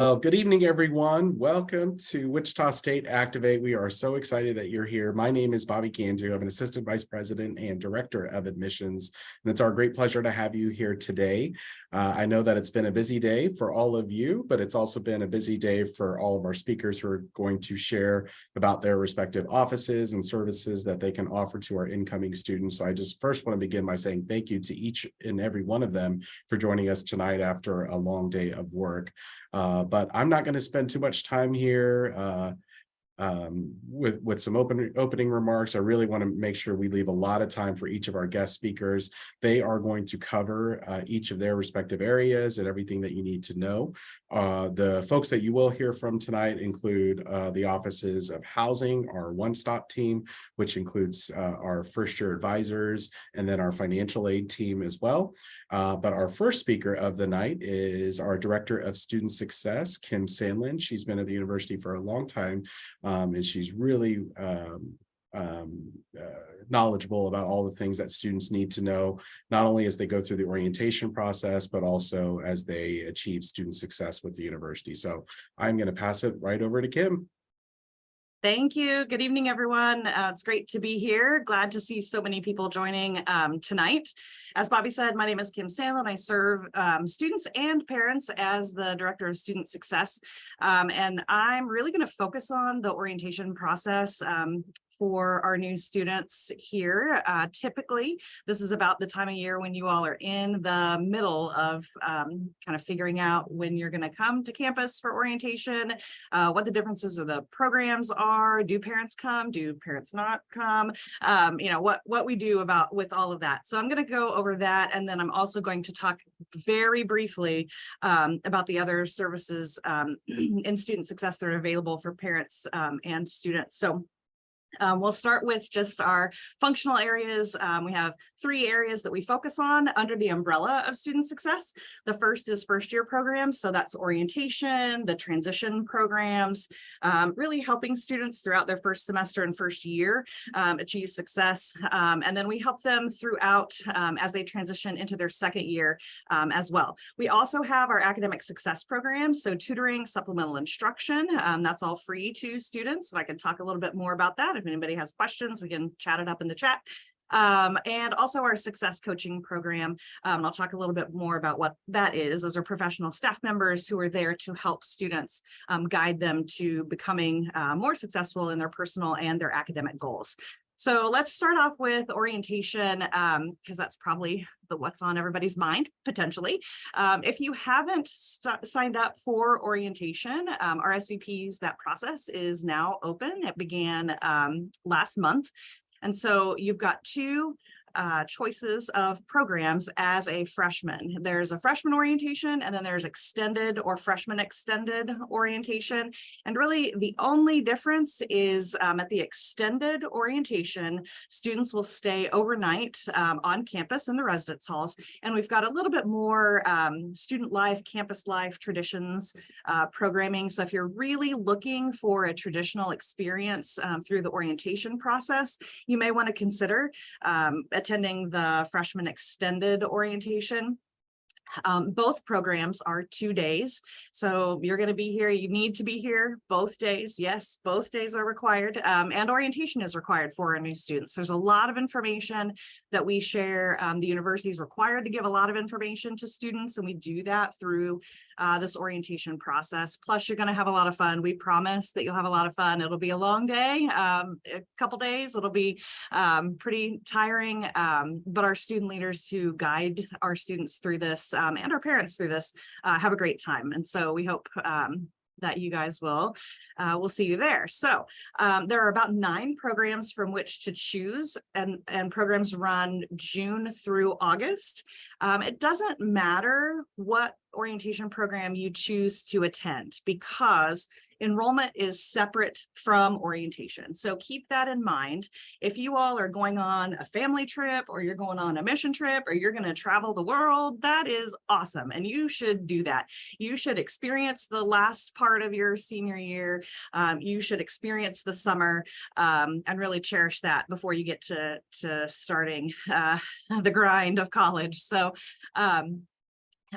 Well, good evening, everyone. Welcome to Wichita State Activate. We are so excited that you're here. My name is Bobby Cantu. I'm an Assistant Vice President and Director of Admissions, and it's our great pleasure to have you here today. I know that it's been a busy day for all of you, but it's also been a busy day for all of our speakers who are going to share about their respective offices and services that they can offer to our incoming students. So I just first want to begin by saying thank you to each and every one of them for joining us tonight after a long day of work. But I'm not going to spend too much time here with some opening remarks. I really want to make sure we leave a lot of time for each of our guest speakers. They are going to cover each of their respective areas and everything that you need to know. The folks that you will hear from tonight include the offices of housing, our one-stop team, which includes our first-year advisors, and then our financial aid team as well. But our first speaker of the night is our Director of Student Success, Kim Sandlin. She's been at the university for a long time. And she's really knowledgeable about all the things that students need to know, not only as they go through the orientation process, but also as they achieve student success with the university. So I'm going to pass it right over to Kim. Thank you. Good evening, everyone. It's great to be here. Glad to see so many people joining tonight. As Bobby said, my name is Kim Sandlin. I serve students and parents as the Director of Student Success. And I'm really going to focus on the orientation process for our new students here. Typically, this is about the time of year when you all are in the middle of kind of figuring out when you're going to come to campus for orientation, what the differences of the programs are. Do parents come? Do parents not come? What we do with all of that. So I'm going to go over that, and then I'm also going to talk very briefly about the other services in student success that are available for parents and students. So we'll start with just our functional areas. We have 3 areas that we focus on under the umbrella of student success. The first is first year programs. So that's orientation, the transition programs, really helping students throughout their first semester and first year achieve success. And then we help them throughout as they transition into their second year as well. We also have our academic success programs. So tutoring, supplemental instruction, that's all free to students. And I can talk a little bit more about that. If anybody has questions, we can chat it up in the chat. And also our success coaching program. I'll talk a little bit more about what that is. Those are professional staff members who are there to help students guide them to becoming more successful in their personal and their academic goals. So let's start off with orientation, because that's probably what's on everybody's mind, potentially. If you haven't signed up for orientation, RSVPs, that process is now open. It began last month. And so you've got 2 choices of programs as a freshman. There's a freshman orientation, and then there's extended or freshman extended orientation. And really the only difference is at the extended orientation, students will stay overnight on campus in the residence halls. And we've got a little bit more student life, campus life traditions programming. So if you're really looking for a traditional experience through the orientation process, you may want to consider attending the freshman extended orientation. Both programs are 2 days. So you're going to be here. You need to be here both days. Yes, both days are required. And orientation is required for our new students. There's a lot of information that we share. The university is required to give a lot of information to students, and we do that through this orientation process. Plus, you're going to have a lot of fun. We promise that you'll have a lot of fun. It'll be a long day, a couple days. It'll be pretty tiring, but our student leaders who guide our students through this and our parents through this have a great time. And so we hope that you guys will we'll see you there. So there are about 9 programs from which to choose, and programs run June through August. It doesn't matter what orientation program you choose to attend, because enrollment is separate from orientation. So keep that in mind. If you all are going on a family trip, or you're going on a mission trip, or you're going to travel the world, that is awesome. And you should do that. You should experience the last part of your senior year. You should experience the summer and really cherish that before you get to starting the grind of college. So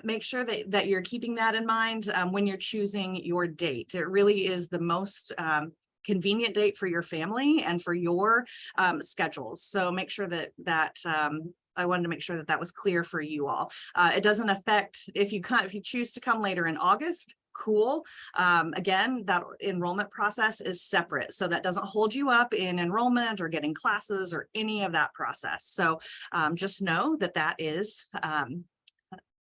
make sure that you're keeping that in mind when you're choosing your date. It really is the most convenient date for your family and for your schedules. So make sure that I wanted to make sure that was clear for you all. It doesn't affect if you choose to come later in August. Cool. Again, that enrollment process is separate. So that doesn't hold you up in enrollment or getting classes or any of that process. So just know that is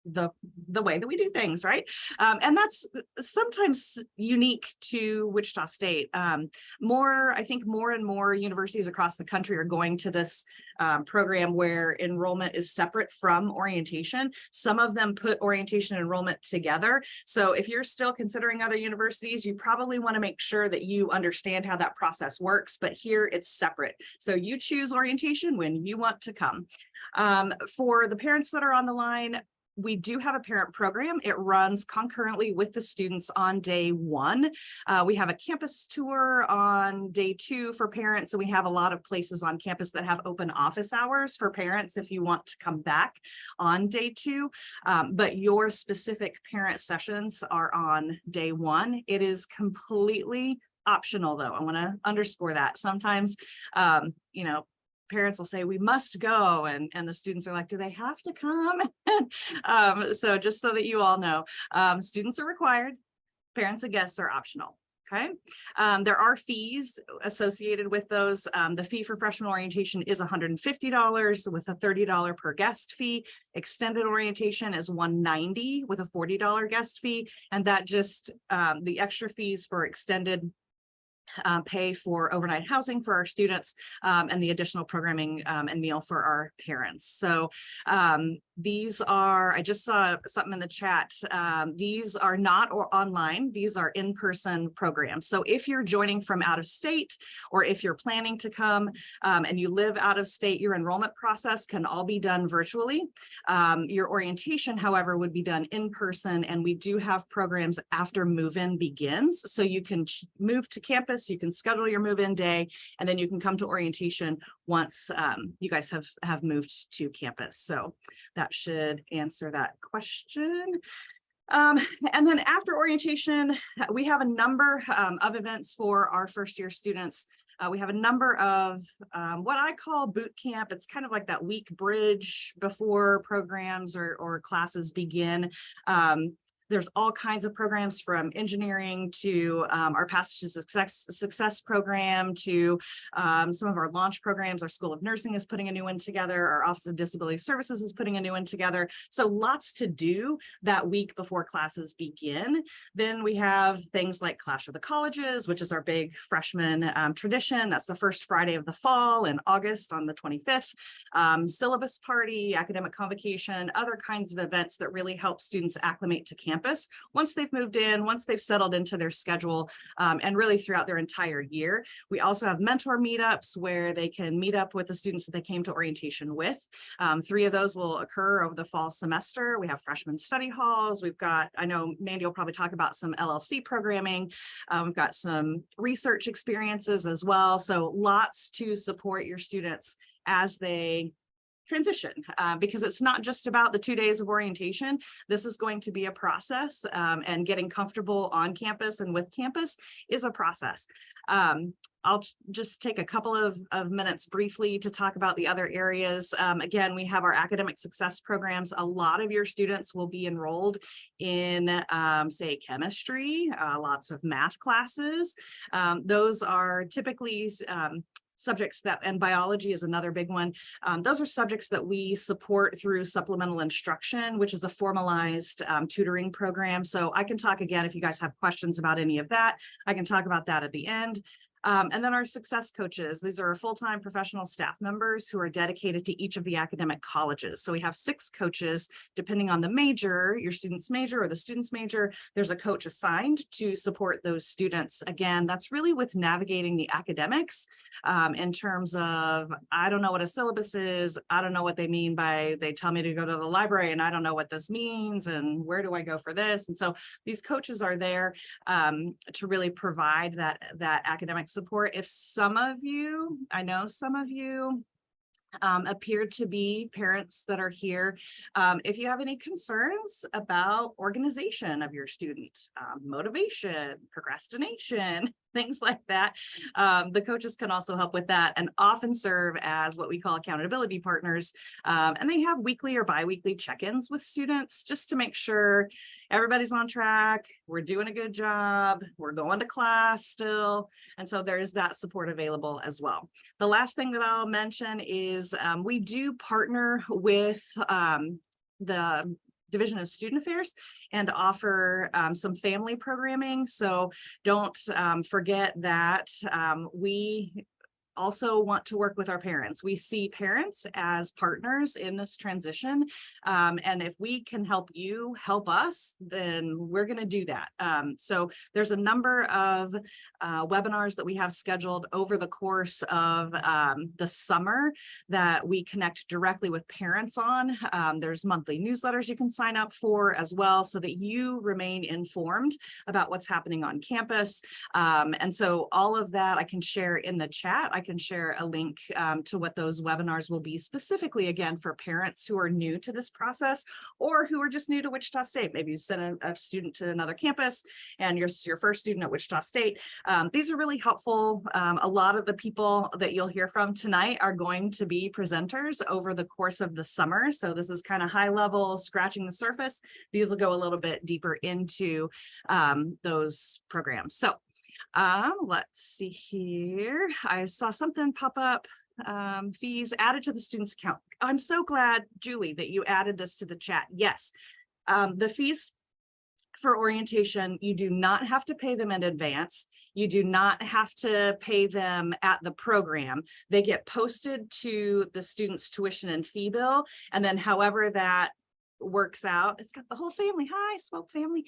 the way that we do things, right? And that's sometimes unique to Wichita State. I think more and more universities across the country are going to this program where enrollment is separate from orientation. Some of them put orientation and enrollment together. So if you're still considering other universities, you probably want to make sure that you understand how that process works, but here it's separate. So you choose orientation when you want to come. For the parents that are on the line, we do have a parent program. It runs concurrently with the students on day one. We have a campus tour on day two for parents, and we have a lot of places on campus that have open office hours for parents if you want to come back on day two. But your specific parent sessions are on day one. It is completely optional, though. I want to underscore that. Sometimes, parents will say we must go, and the students are like, do they have to come? So just so that you all know, students are required, parents and guests are optional. Okay. There are fees associated with those. The fee for freshman orientation is $150 with a $30 per guest fee. Extended orientation is $190 with a $40 guest fee. And that just the extra fees for extended pay for overnight housing for our students, and the additional programming and meal for our parents. So these are, I just saw something in the chat. These are not online, these are in-person programs. So if you're joining from out of state, or if you're planning to come and you live out of state, your enrollment process can all be done virtually. Your orientation, however, would be done in person, and we do have programs after move-in begins. So you can move to campus, you can schedule your move-in day, and then you can come to orientation once you guys have moved to campus. So that should answer that question. And then after orientation, we have a number of events for our first year students. We have a number of what I call boot camp. It's kind of like that week bridge before programs or classes begin. There's all kinds of programs, from engineering to our Passage to Success program to some of our launch programs. Our School of Nursing is putting a new one together. Our Office of Disability Services is putting a new one together. So lots to do that week before classes begin. Then we have things like Clash of the Colleges, which is our big freshman tradition. That's the first Friday of the fall in August on the 25th. Syllabus party, academic convocation, other kinds of events that really help students acclimate to campus once they've moved in, once they've settled into their schedule, and really throughout their entire year. We also have mentor meetups where they can meet up with the students that they came to orientation with. 3 of those will occur over the fall semester. We have freshman study halls. We've got, I know Mandy will probably talk about some LLC programming. We've got some research experiences as well. So lots to support your students as they transition, because it's not just about the 2 days of orientation. This is going to be a process, and getting comfortable on campus and with campus is a process. I'll just take a couple of minutes briefly to talk about the other areas. Again, we have our academic success programs. A lot of your students will be enrolled in, say, chemistry, lots of math classes. Those are typically subjects that, and biology is another big one. Those are subjects that we support through supplemental instruction, which is a formalized tutoring program. So I can talk again if you guys have questions about any of that. I can talk about that at the end. And then our success coaches, these are full-time professional staff members who are dedicated to each of the academic colleges. So we have 6 coaches, depending on the major, your student's major or the student's major, there's a coach assigned to support those students. Again, that's really with navigating the academics in terms of, I don't know what a syllabus is. I don't know what they mean by, they tell me to go to the library and I don't know what this means and where do I go for this? And so these coaches are there to really provide that academic support. If some of you, I know some of you appear to be parents that are here. If you have any concerns about organization of your student, motivation, procrastination, things like that, the coaches can also help with that and often serve as what we call accountability partners. And they have weekly or bi-weekly check-ins with students just to make sure everybody's on track, we're doing a good job, we're going to class still. And so there's that support available as well. The last thing that I'll mention is we do partner with the Division of Student Affairs and offer some family programming. So don't forget that we also want to work with our parents. We see parents as partners in this transition. And if we can help you help us, then we're going to do that. So there's a number of webinars that we have scheduled over the course of the summer that we connect directly with parents on. There's monthly newsletters you can sign up for as well so that you remain informed about what's happening on campus. And so all of that I can share in the chat. I can share a link to what those webinars will be specifically, again, for parents who are new to this process or who are just new to Wichita State. Maybe you send a student to another campus and you're your first student at Wichita State. These are really helpful. A lot of the people that you'll hear from tonight are going to be presenters over the course of the summer. So this is kind of high level, scratching the surface. These will go a little bit deeper into those programs. So let's see here. I saw something pop up. Fees added to the student's account. I'm so glad, Julie, that you added this to the chat. Yes, the fees for orientation, you do not have to pay them in advance. You do not have to pay them at the program. They get posted to the student's tuition and fee bill. And then however that works out, it's got the whole family. Hi, Swope family.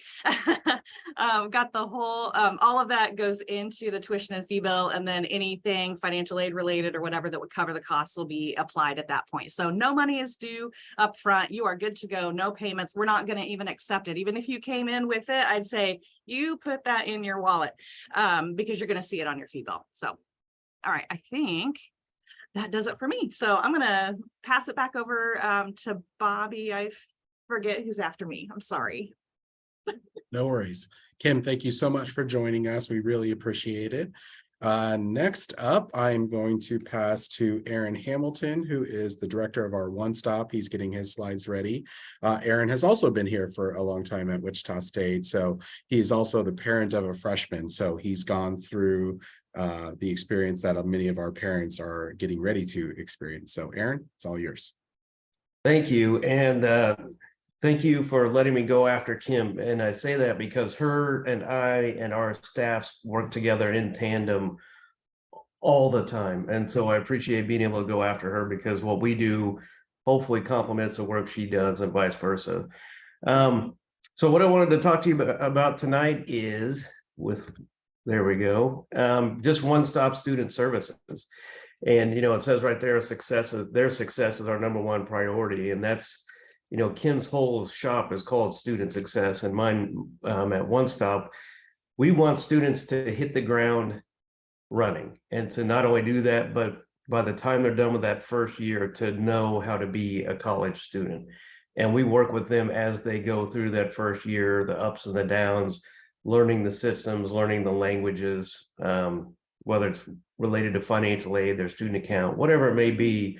Got the whole, all of that goes into the tuition and fee bill, and then anything financial aid related or whatever that would cover the costs will be applied at that point. So no money is due up front. You are good to go. No payments. We're not going to even accept it. Even if you came in with it, I'd say you put that in your wallet because you're going to see it on your fee bill. So, all right, I think that does it for me. So I'm going to pass it back over to Bobby. I forget who's after me. I'm sorry. No worries. Kim, thank you so much for joining us. We really appreciate it. Next up, I'm going to pass to Aaron Hamilton, who is the director of our One Stop. He's getting his slides ready. Aaron has also been here for a long time at Wichita State. So he's also the parent of a freshman. So he's gone through the experience that many of our parents are getting ready to experience. So Aaron, it's all yours. Thank you. And thank you for letting me go after Kim. And I say that because her and I and our staffs work together in tandem all the time. And so I appreciate being able to go after her because what we do hopefully complements the work she does and vice versa. So what I wanted to talk to you about tonight is there we go, just one-stop student services. And, you know, it says right there, their success is our number one priority. And that's, you know, Kim's whole shop is called Student Success, and mine at One Stop, we want students to hit the ground running and to not only do that, but by the time they're done with that first year, to know how to be a college student. And we work with them as they go through that first year, the ups and the downs, learning the systems, learning the languages, whether it's related to financial aid, their student account, whatever it may be.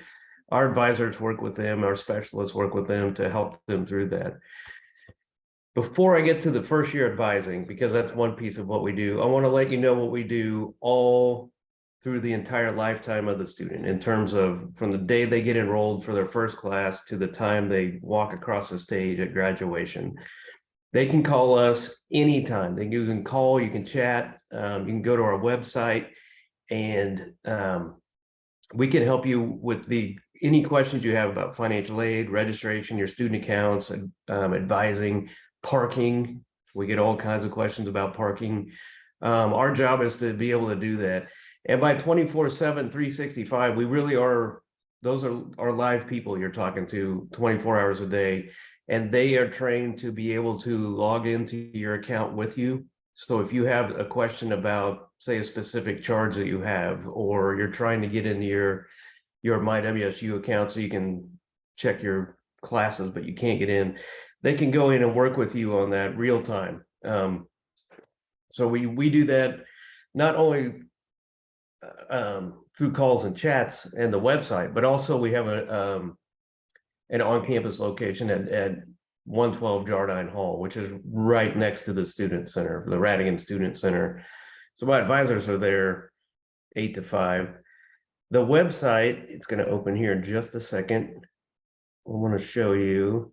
Our advisors work with them, our specialists work with them to help them through that. Before I get to the first year advising, because that's one piece of what we do, I want to let you know what we do all through the entire lifetime of the student, in terms of from the day they get enrolled for their first class to the time they walk across the stage at graduation. They can call us anytime. You can call, you can chat, you can go to our website, and we can help you with any questions you have about financial aid, registration, your student accounts, advising, parking. We get all kinds of questions about parking. Our job is to be able to do that. And by 24/7, 365, we really are, those are our live people you're talking to 24 hours a day. And they are trained to be able to log into your account with you. So if you have a question about, say, a specific charge that you have, or you're trying to get into your MyWSU account so you can check your classes, but you can't get in. They can go in and work with you on that real time. So we do that not only through calls and chats and the website, but also we have an on-campus location at 112 Jardine Hall, which is right next to the Student Center, the Radigan Student Center. So my advisors are there 8 to 5. The website, it's going to open here in just a second. I want to show you.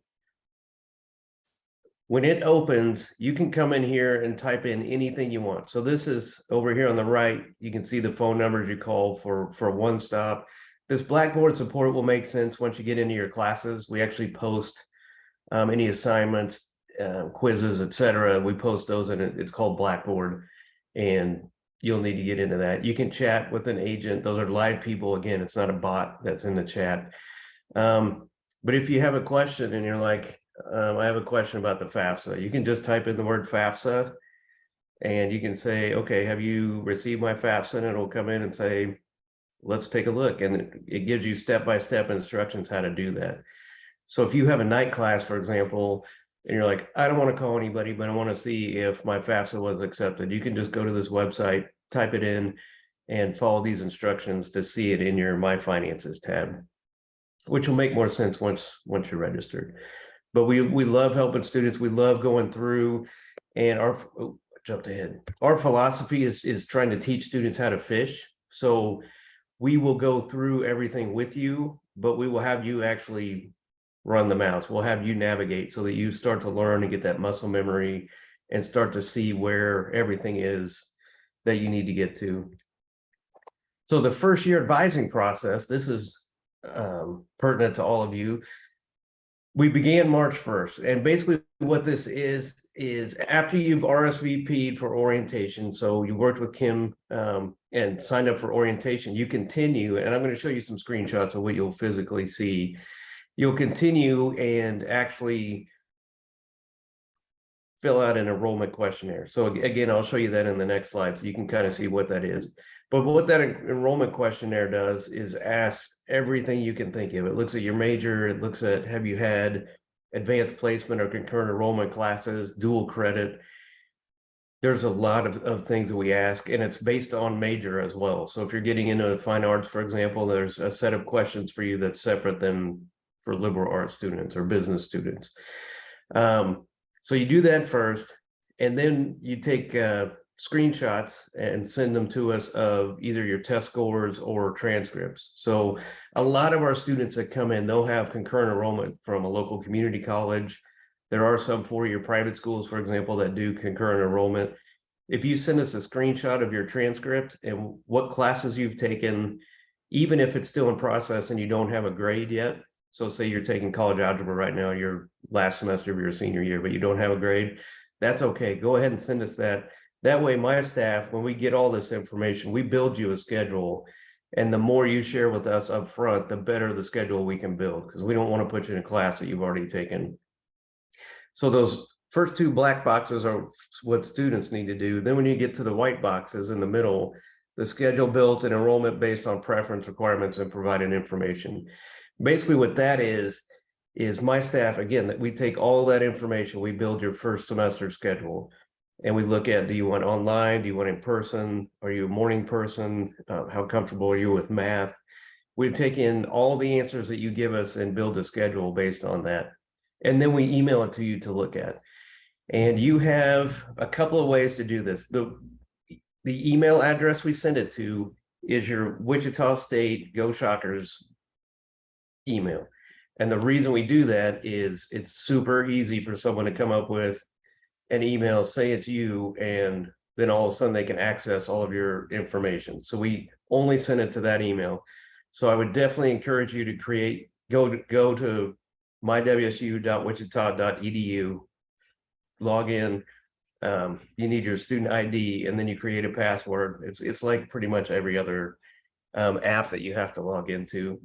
When it opens, you can come in here and type in anything you want. So this is over here on the right. You can see the phone numbers you call for one stop. This Blackboard support will make sense once you get into your classes. We actually post any assignments, quizzes, etc. We post those and it's called Blackboard, and you'll need to get into that. You can chat with an agent. Those are live people. Again, it's not a bot that's in the chat. But if you have a question and you're like, I have a question about the FAFSA, you can just type in the word FAFSA and you can say, okay, have you received my FAFSA? And it'll come in and say, let's take a look. And it gives you step-by-step instructions how to do that. So if you have a night class, for example, and you're like, I don't want to call anybody, but I want to see if my FAFSA was accepted, you can just go to this website, type it in, and follow these instructions to see it in your My Finances tab, which will make more sense once you're registered. But we love helping students. We love going through, and jumped ahead. Our philosophy is trying to teach students how to fish. So we will go through everything with you, but we will have you actually run the mouse. We'll have you navigate so that you start to learn and get that muscle memory and start to see where everything is that you need to get to. So the first year advising process, this is pertinent to all of you. We began March 1st, and basically what this is after you've RSVP'd for orientation, so you worked with Kim and signed up for orientation, you continue, and I'm going to show you some screenshots of what you'll physically see. You'll continue and actually fill out an enrollment questionnaire. So again, I'll show you that in the next slide so you can kind of see what that is. But what that enrollment questionnaire does is ask everything you can think of. It looks at your major, it looks at, have you had advanced placement or concurrent enrollment classes, dual credit. There's a lot of things that we ask, and it's based on major as well. So if you're getting into fine arts, for example, there's a set of questions for you that's separate than for liberal arts students or business students. So you do that first, and then you take screenshots and send them to us of either your test scores or transcripts. So a lot of our students that come in, they'll have concurrent enrollment from a local community college. There are some four-year private schools, for example, that do concurrent enrollment. If you send us a screenshot of your transcript and what classes you've taken, even if it's still in process and you don't have a grade yet, so say you're taking college algebra right now, your last semester of your senior year, but you don't have a grade, that's okay. Go ahead and send us that. That way, my staff, when we get all this information, we build you a schedule. And the more you share with us up front, the better the schedule we can build, because we don't want to put you in a class that you've already taken. So those first two black boxes are what students need to do. Then when you get to the white boxes in the middle, the schedule built and enrollment based on preference requirements and providing information. Basically what that is my staff, again, that we take all that information, we build your first semester schedule, and we look at, do you want online, do you want in person, are you a morning person, how comfortable are you with math? We take in all the answers that you give us and build a schedule based on that. And then we email it to you to look at. And you have a couple of ways to do this. The email address we send it to is your Wichita State Go Shockers email. And the reason we do that is it's super easy for someone to come up with an email, say it's you, and then all of a sudden they can access all of your information. So we only send it to that email. So I would definitely encourage you to go to mywsu.wichita.edu, log in. You need your student ID, and then you create a password. It's like pretty much every other app that you have to log into,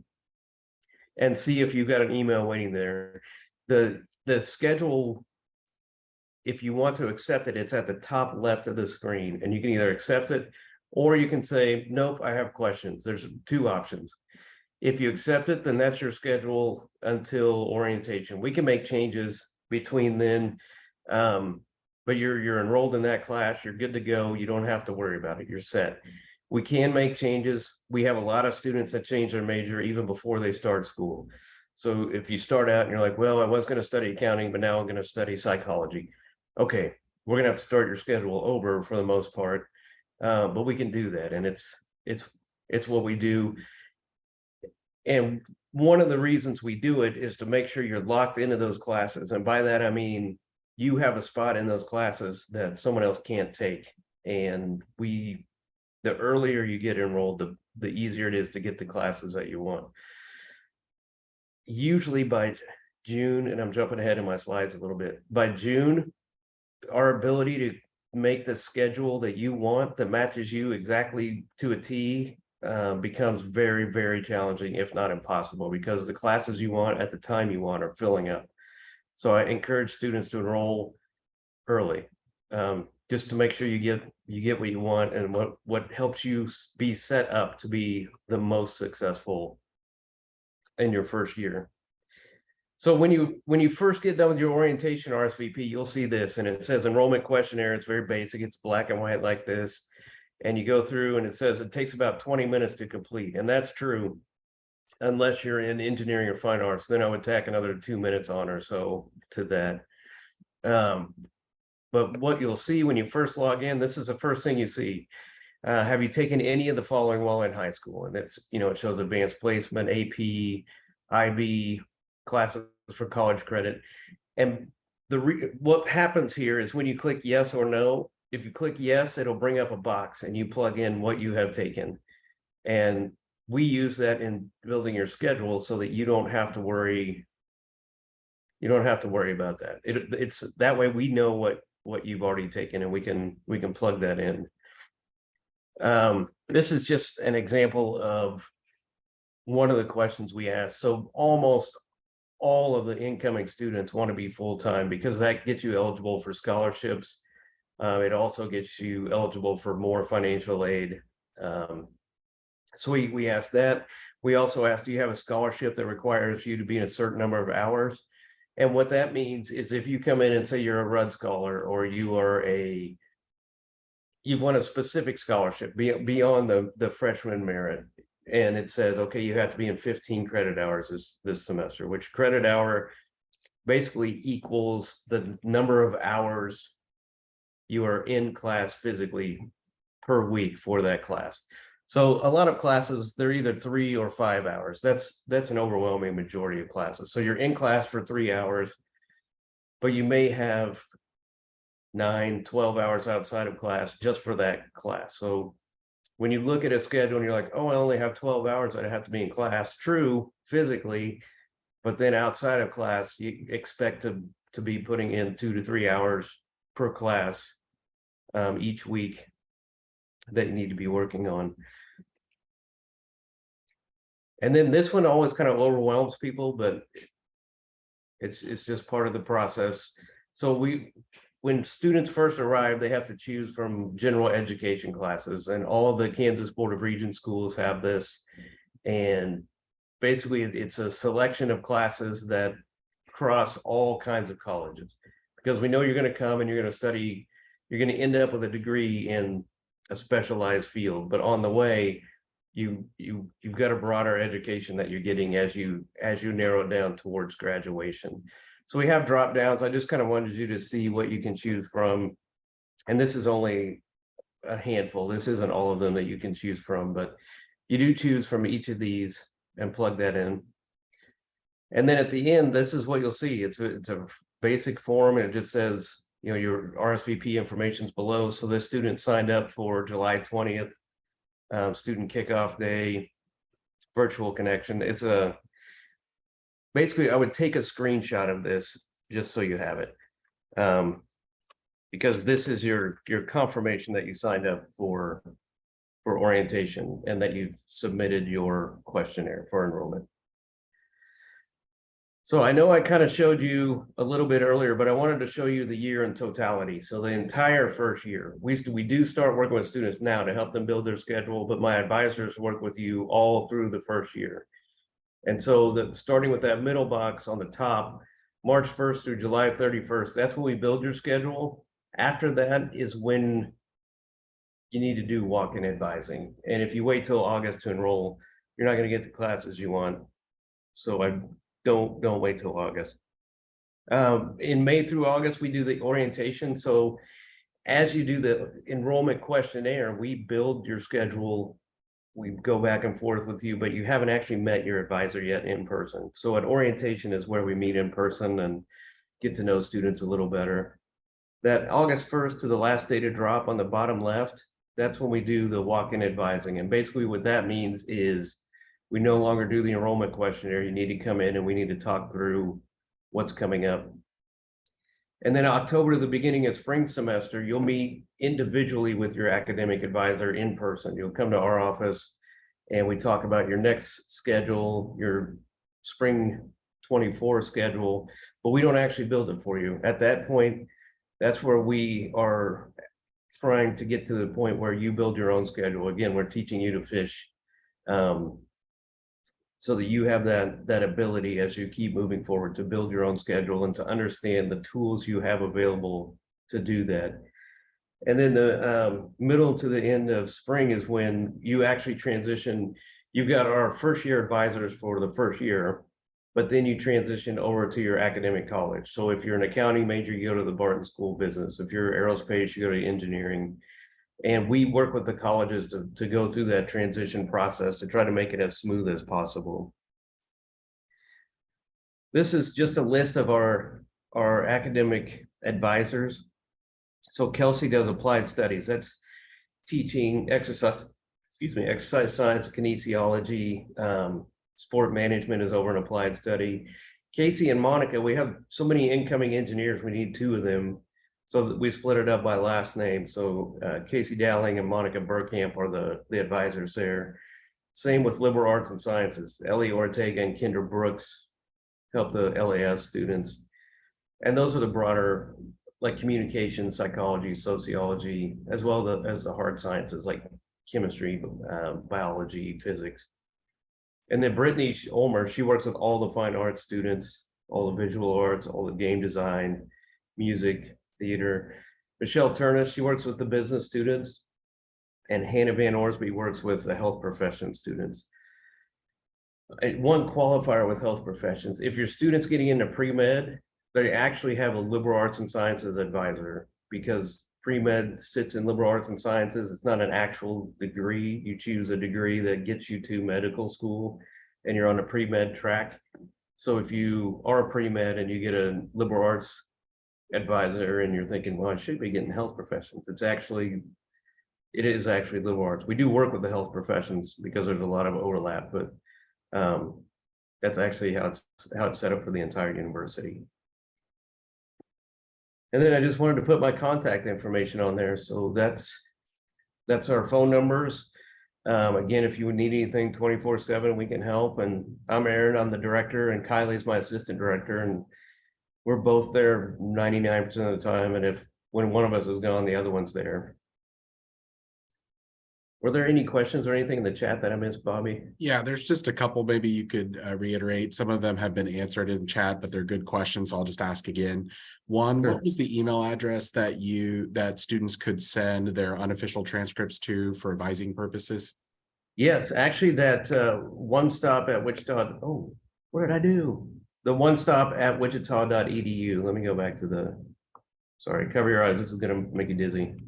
and see if you've got an email waiting there. The schedule, if you want to accept it, it's at the top left of the screen, and you can either accept it or you can say, nope, I have questions. There's two options. If you accept it, then that's your schedule until orientation. We can make changes between then. But you're enrolled in that class, you're good to go. You don't have to worry about it. You're set. We can make changes. We have a lot of students that change their major even before they start school. So if you start out and you're like, well, I was going to study accounting, but now I'm going to study psychology. Okay, we're going to have to start your schedule over for the most part. But we can do that. And it's what we do. And one of the reasons we do it is to make sure you're locked into those classes. And by that, I mean, you have a spot in those classes that someone else can't take. And the earlier you get enrolled, the easier it is to get the classes that you want. Usually by June, and I'm jumping ahead in my slides a little bit, by June, our ability to make the schedule that you want that matches you exactly to a T becomes very, very challenging, if not impossible, because the classes you want at the time you want are filling up. So I encourage students to enroll early, just to make sure you get what you want and what helps you be set up to be the most successful in your first year. So when you first get done with your orientation RSVP, you'll see this, and it says enrollment questionnaire. It's very basic. It's black and white like this. And you go through and it says it takes about 20 minutes to complete. And that's true unless you're in engineering or fine arts. Then I would tack another 2 minutes on or so to that. But what you'll see when you first log in, this is the first thing you see. Have you taken any of the following while in high school? And it's, it shows advanced placement, AP, IB, classes for college credit. And what happens here is when you click yes or no, if you click yes, it'll bring up a box and you plug in what you have taken. And we use that in building your schedule so that you don't have to worry. You don't have to worry about that. It's that way we know what you've already taken and we can plug that in. This is just an example of one of the questions we ask. So almost all of the incoming students want to be full-time because that gets you eligible for scholarships. It also gets you eligible for more financial aid. So we asked that. We also asked, do you have a scholarship that requires you to be in a certain number of hours? And what that means is if you come in and say you're a Rudd Scholar or you've won a specific scholarship beyond the freshman merit, and it says, okay, you have to be in 15 credit hours this semester, which credit hour basically equals the number of hours you are in class physically per week for that class. So a lot of classes, they're either 3 or 5 hours. That's an overwhelming majority of classes. So you're in class for 3 hours, but you may have 9, 12 hours outside of class just for that class. So when you look at a schedule and you're like, oh, I only have 12 hours that I have to be in class, true, physically, but then outside of class, you expect to be putting in 2 to 3 hours per class each week that you need to be working on. And then this one always kind of overwhelms people, but it's just part of the process. So when students first arrive, they have to choose from general education classes, and all the Kansas Board of Regents schools have this. And basically it's a selection of classes that cross all kinds of colleges, because we know you're going to come and you're going to study, you're going to end up with a degree in a specialized field, but on the way you've got a broader education that you're getting as you narrow it down towards graduation. So we have drop downs. I just kind of wanted you to see what you can choose from, and this is only a handful. This isn't all of them that you can choose from, but you do choose from each of these and plug that in. And then at the end, this is what you'll see. It's a basic form, and it just says, your RSVP information's below. So this student signed up for July 20th, student kickoff day, virtual connection. It's basically, I would take a screenshot of this just so you have it, because this is your confirmation that you signed up for orientation and that you've submitted your questionnaire for enrollment. So I know I kind of showed you a little bit earlier, but I wanted to show you the year in totality. So the entire first year, we do start working with students now to help them build their schedule, but my advisors work with you all through the first year. And so starting with that middle box on the top, March 1st through July 31st, that's when we build your schedule. After that is when you need to do walk-in advising. And if you wait till August to enroll, you're not going to get the classes you want. So I don't wait till August. In May through August, we do the orientation. So as you do the enrollment questionnaire, we build your schedule. We go back and forth with you, but you haven't actually met your advisor yet in person. So at orientation is where we meet in person and get to know students a little better. That August 1st to the last day to drop on the bottom left, that's when we do the walk-in advising. And basically what that means is we no longer do the enrollment questionnaire. You need to come in and we need to talk through what's coming up. And then October to the beginning of spring semester, you'll meet individually with your academic advisor in person. You'll come to our office and we talk about your next schedule, your spring 24 schedule, but we don't actually build it for you. At that point, that's where we are trying to get to the point where you build your own schedule. Again, we're teaching you to fish so that you have that ability as you keep moving forward to build your own schedule and to understand the tools you have available to do that. And then the middle to the end of spring is when you actually transition. You've got our first year advisors for the first year, but then you transition over to your academic college. So if you're an accounting major, you go to the Barton School of Business. If you're aerospace, you go to engineering. And we work with the colleges to go through that transition process to try to make it as smooth as possible. This is just a list of our academic advisors. So Kelsey does applied studies. That's teaching exercise science, kinesiology, sport management is over an applied study. Casey and Monica, we have so many incoming engineers, we need 2 of them. So we split it up by last name. So Casey Dowling and Monica Burkamp are the advisors there. Same with liberal arts and sciences. Ellie Ortega and Kendra Brooks help the LAS students. And those are the broader, like communication, psychology, sociology, as well as the hard sciences like chemistry, biology, physics. And then Brittany Ulmer, she works with all the fine arts students, all the visual arts, all the game design, music, theater. Michelle Turnus, she works with the business students, and Hannah Van Orsby works with the health profession students. One qualifier with health professions, if your student's getting into pre-med, they actually have a liberal arts and sciences advisor, because pre-med sits in liberal arts and sciences. It's not an actual degree. You choose a degree that gets you to medical school and you're on a pre-med track. So if you are a pre-med and you get a liberal arts advisor and you're thinking, well, I should be getting health professions, it is actually liberal arts. We do work with the health professions because there's a lot of overlap, but that's actually how it's set up for the entire university. And then I just wanted to put my contact information on there. So that's our phone numbers. Again, if you would need anything 24/7, we can help. And I'm Aaron, I'm the director, and Kylie's my assistant director. And we're both there 99% of the time. And when one of us is gone, the other one's there. Were there any questions or anything in the chat that I missed, Bobby? Yeah, there's just a couple. Maybe you could reiterate. Some of them have been answered in chat, but they're good questions. So I'll just ask again. One, Sure. What was the email address that students could send their unofficial transcripts to for advising purposes? Yes, actually that one stop at Wichita. Oh, what did I do? The one stop at Wichita.edu. Let me go back to sorry, cover your eyes. This is going to make you dizzy.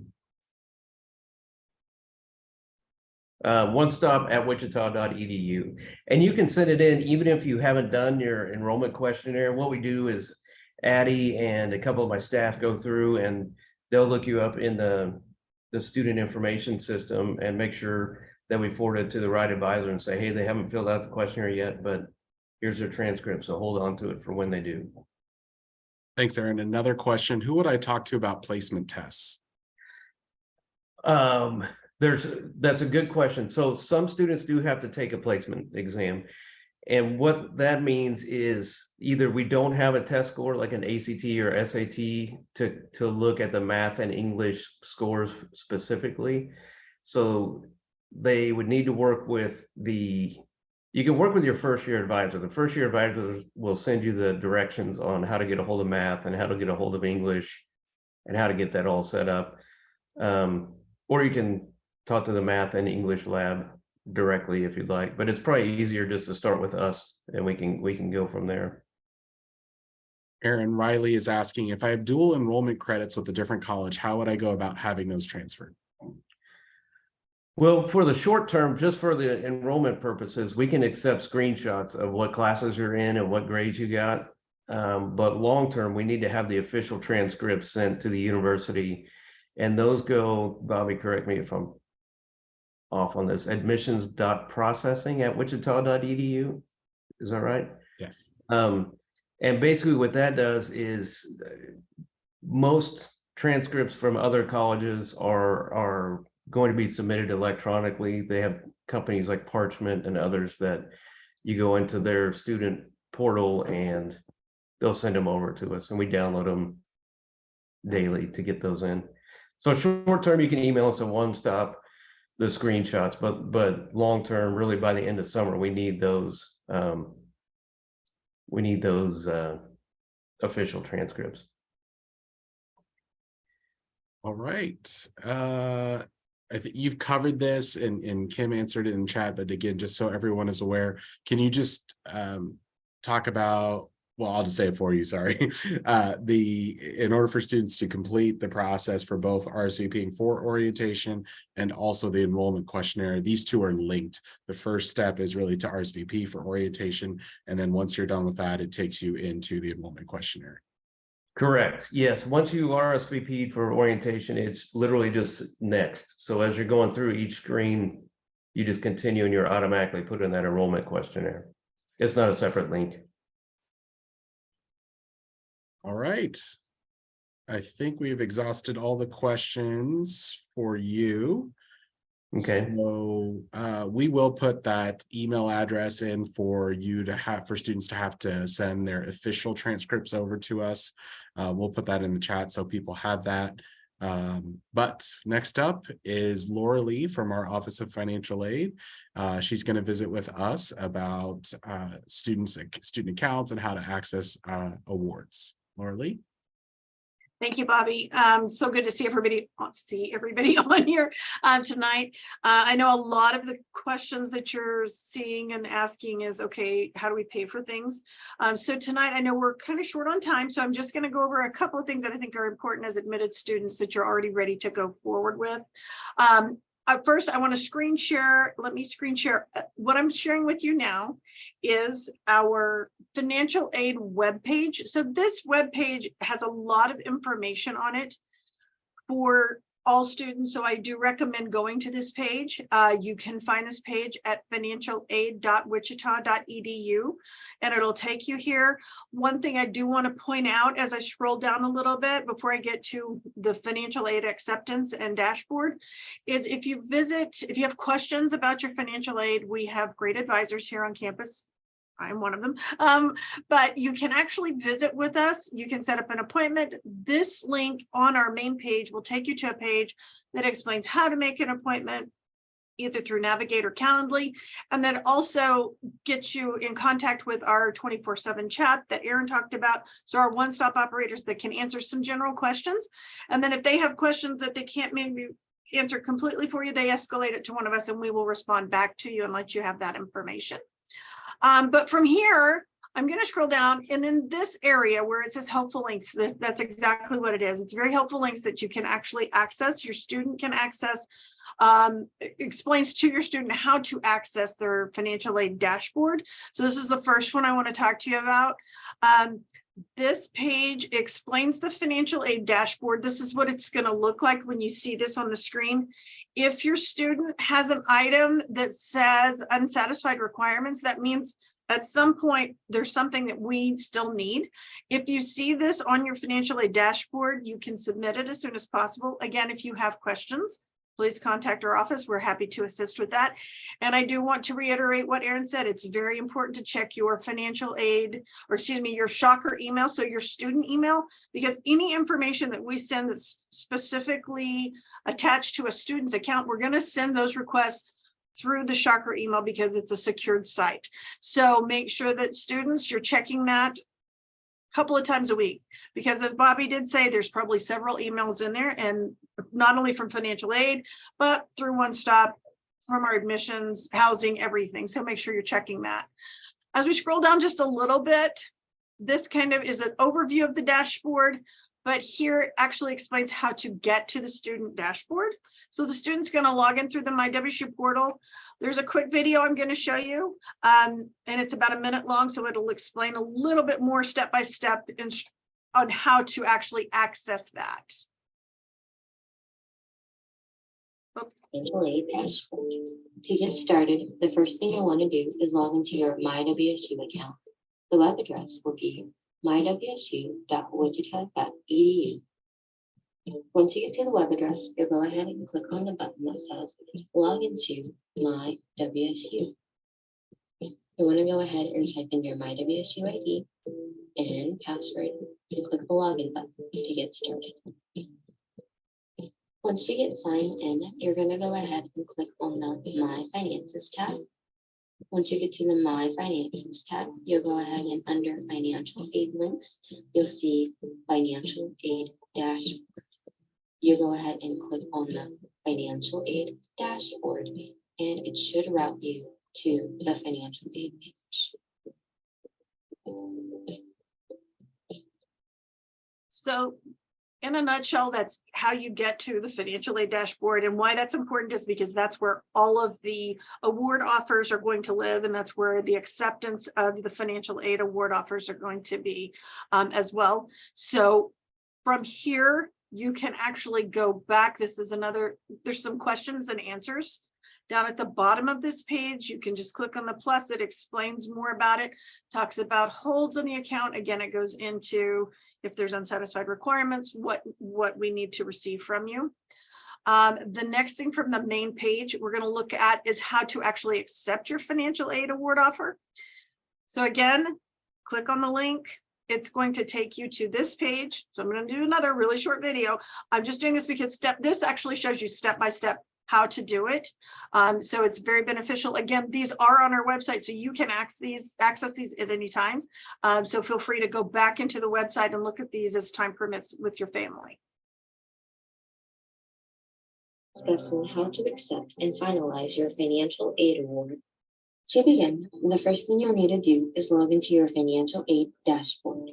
One stop at Wichita.edu. And you can send it in even if you haven't done your enrollment questionnaire. What we do is Addie and a couple of my staff go through and they'll look you up in the student information system and make sure that we forward it to the right advisor and say, hey, they haven't filled out the questionnaire yet, but here's their transcript. So hold on to it for when they do. Thanks, Aaron. Another question. Who would I talk to about placement tests? That's a good question. So some students do have to take a placement exam. And what that means is either we don't have a test score like an ACT or SAT to look at the math and English scores specifically. So they would need to work with the you can work with your first year advisor. The first year advisor will send you the directions on how to get a hold of math and how to get a hold of English and how to get that all set up. Or you can talk to the math and English lab directly if you'd like, but it's probably easier just to start with us and we can go from there. Aaron Riley is asking, if I have dual enrollment credits with a different college, how would I go about having those transferred? Well, for the short term, just for the enrollment purposes, we can accept screenshots of what classes you're in and what grades you got. But long term, we need to have the official transcripts sent to the university. And those go, Bobby, correct me if I'm off on this, admissions.processing@wichita.edu. Is that right? Yes. And basically what that does is most transcripts from other colleges are going to be submitted electronically. They have companies like Parchment and others that you go into their student portal and they'll send them over to us and we download them daily to get those in. So short term, you can email us a one-stop, the screenshots, but long term, really by the end of summer, we need those official transcripts. All right. I think you've covered this and Kim answered it in chat, but again, just so everyone is aware, can you just talk about, well, I'll just say it for you, sorry. In order for students to complete the process for both RSVPing for orientation and also the enrollment questionnaire, these two are linked. The first step is really to RSVP for orientation. And then once you're done with that, it takes you into the enrollment questionnaire. Correct. Yes. Once you RSVP'd for orientation, it's literally just next. So as you're going through each screen, you just continue and you're automatically put in that enrollment questionnaire. It's not a separate link. All right. I think we've exhausted all the questions for you. Okay. So we will put that email address in for you to have, for students to have to send their official transcripts over to us. We'll put that in the chat so people have that. But next up is Laura Lee from our Office of Financial Aid. She's going to visit with us about student accounts and how to access awards. Laura Lee. Thank you, Bobby. So good to see everybody on here tonight. I know a lot of the questions that you're seeing and asking is, okay, how do we pay for things? So tonight, I know we're kind of short on time, so I'm just going to go over a couple of things that I think are important as admitted students that you're already ready to go forward with. First, I want to screen share. Let me screen share. What I'm sharing with you now is our financial aid webpage. So this webpage has a lot of information on it for all students. So I do recommend going to this page. You can find this page at financialaid.wichita.edu and it'll take you here. One thing I do want to point out as I scroll down a little bit before I get to the financial aid acceptance and dashboard is if you have questions about your financial aid, we have great advisors here on campus. I'm one of them, but you can actually visit with us. You can set up an appointment. This link on our main page will take you to a page that explains how to make an appointment, either through Navigate or Calendly, and then also gets you in contact with our 24/7 chat that Aaron talked about. So our one-stop operators that can answer some general questions. And then if they have questions that they can't maybe answer completely for you, they escalate it to one of us and we will respond back to you and let you have that information. But from here, I'm going to scroll down and in this area where it says helpful links, that's exactly what it is. It's very helpful links that you can actually access. Your student can access, explains to your student how to access their financial aid dashboard. So this is the first one I want to talk to you about. This page explains the financial aid dashboard. This is what it's going to look like when you see this on the screen. If your student has an item that says unsatisfied requirements, that means at some point there's something that we still need. If you see this on your financial aid dashboard, you can submit it as soon as possible. Again, if you have questions, please contact our office. We're happy to assist with that. And I do want to reiterate what Aaron said. It's very important to check your financial aid, or excuse me, your Shocker email, so your student email, because any information that we send that's specifically attached to a student's account, we're going to send those requests through the Shocker email because it's a secured site. So make sure that students, you're checking that a couple of times a week, because as Bobby did say, there's probably several emails in there, and not only from financial aid, but through One Stop, from our admissions, housing, everything. So make sure you're checking that. As we scroll down just a little bit, this kind of is an overview of the dashboard, but here it actually explains how to get to the student dashboard. So the student's going to log in through the MyWSU portal. There's a quick video I'm going to show you, and it's about a minute long, so it'll explain a little bit more step-by-step on how to actually access that. Financial aid dashboard. To get started, the first thing you'll want to do is log into your MyWSU account. The web address will be mywsu.wichita.edu. Once you get to the web address, you'll go ahead and click on the button that says Log into MyWSU. You want to go ahead and type in your MyWSU ID and password and click the login button to get started. Once you get signed in, you're going to go ahead and click on the My Finances tab. Once you get to the My Finances tab, you'll go ahead and under Financial Aid Links, you'll see Financial Aid Dashboard. You go ahead and click on the Financial Aid Dashboard, and it should route you to the Financial Aid page. So in a nutshell, that's how you get to the financial aid dashboard, and why that's important is because that's where all of the award offers are going to live, and that's where the acceptance of the financial aid award offers are going to be as well. So from here, you can actually go back. This is another, there's some questions and answers down at the bottom of this page. You can just click on the plus. It explains more about it, talks about holds on the account. Again, it goes into if there's unsatisfied requirements, what we need to receive from you. The next thing from the main page we're going to look at is how to actually accept your financial aid award offer. So again, click on the link. It's going to take you to this page. So I'm going to do another really short video. I'm just doing this because this actually shows you step-by-step how to do it. So it's very beneficial. Again, these are on our website, so you can access these at any time. So feel free to go back into the website and look at these as time permits with your family. Discussing how to accept and finalize your financial aid award. To begin, the first thing you'll need to do is log into your financial aid dashboard.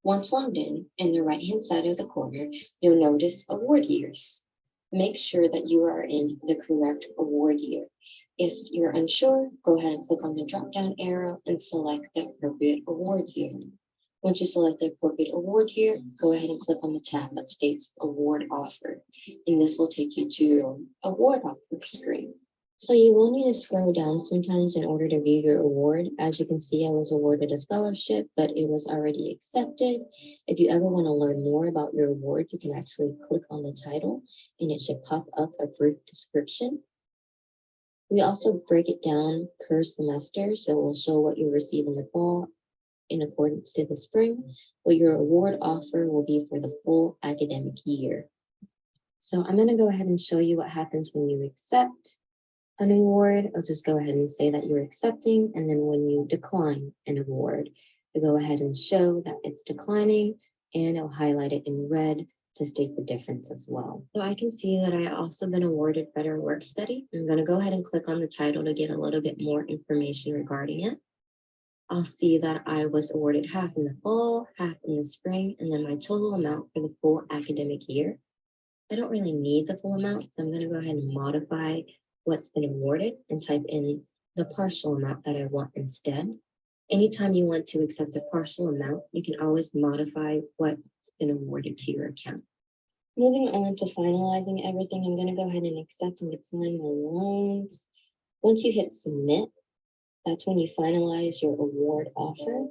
Once logged in the right-hand side of the corner, you'll notice award years. Make sure that you are in the correct award year. If you're unsure, go ahead and click on the drop-down arrow and select the appropriate award year. Once you select the appropriate award year, go ahead and click on the tab that states Award Offer, and this will take you to your award offer screen. So you will need to scroll down sometimes in order to view your award. As you can see, I was awarded a scholarship, but it was already accepted. If you ever want to learn more about your award, you can actually click on the title and it should pop up a brief description. We also break it down per semester, so we'll show what you receive in the fall in accordance to the spring, what your award offer will be for the full academic year. So I'm going to go ahead and show you what happens when you accept an award. I'll just go ahead and say that you're accepting, and then when you decline an award, you go ahead and show that it's declining, and I'll highlight it in red to state the difference as well. So I can see that I also been awarded Better Work Study. I'm going to go ahead and click on the title to get a little bit more information regarding it. I'll see that I was awarded half in the fall, half in the spring, and then my total amount for the full academic year. I don't really need the full amount, so I'm going to go ahead and modify what's been awarded and type in the partial amount that I want instead. Anytime you want to accept a partial amount, you can always modify what's been awarded to your account. Moving on to finalizing everything, I'm going to go ahead and accept and decline my loans. Once you hit submit, that's when you finalize your award offer.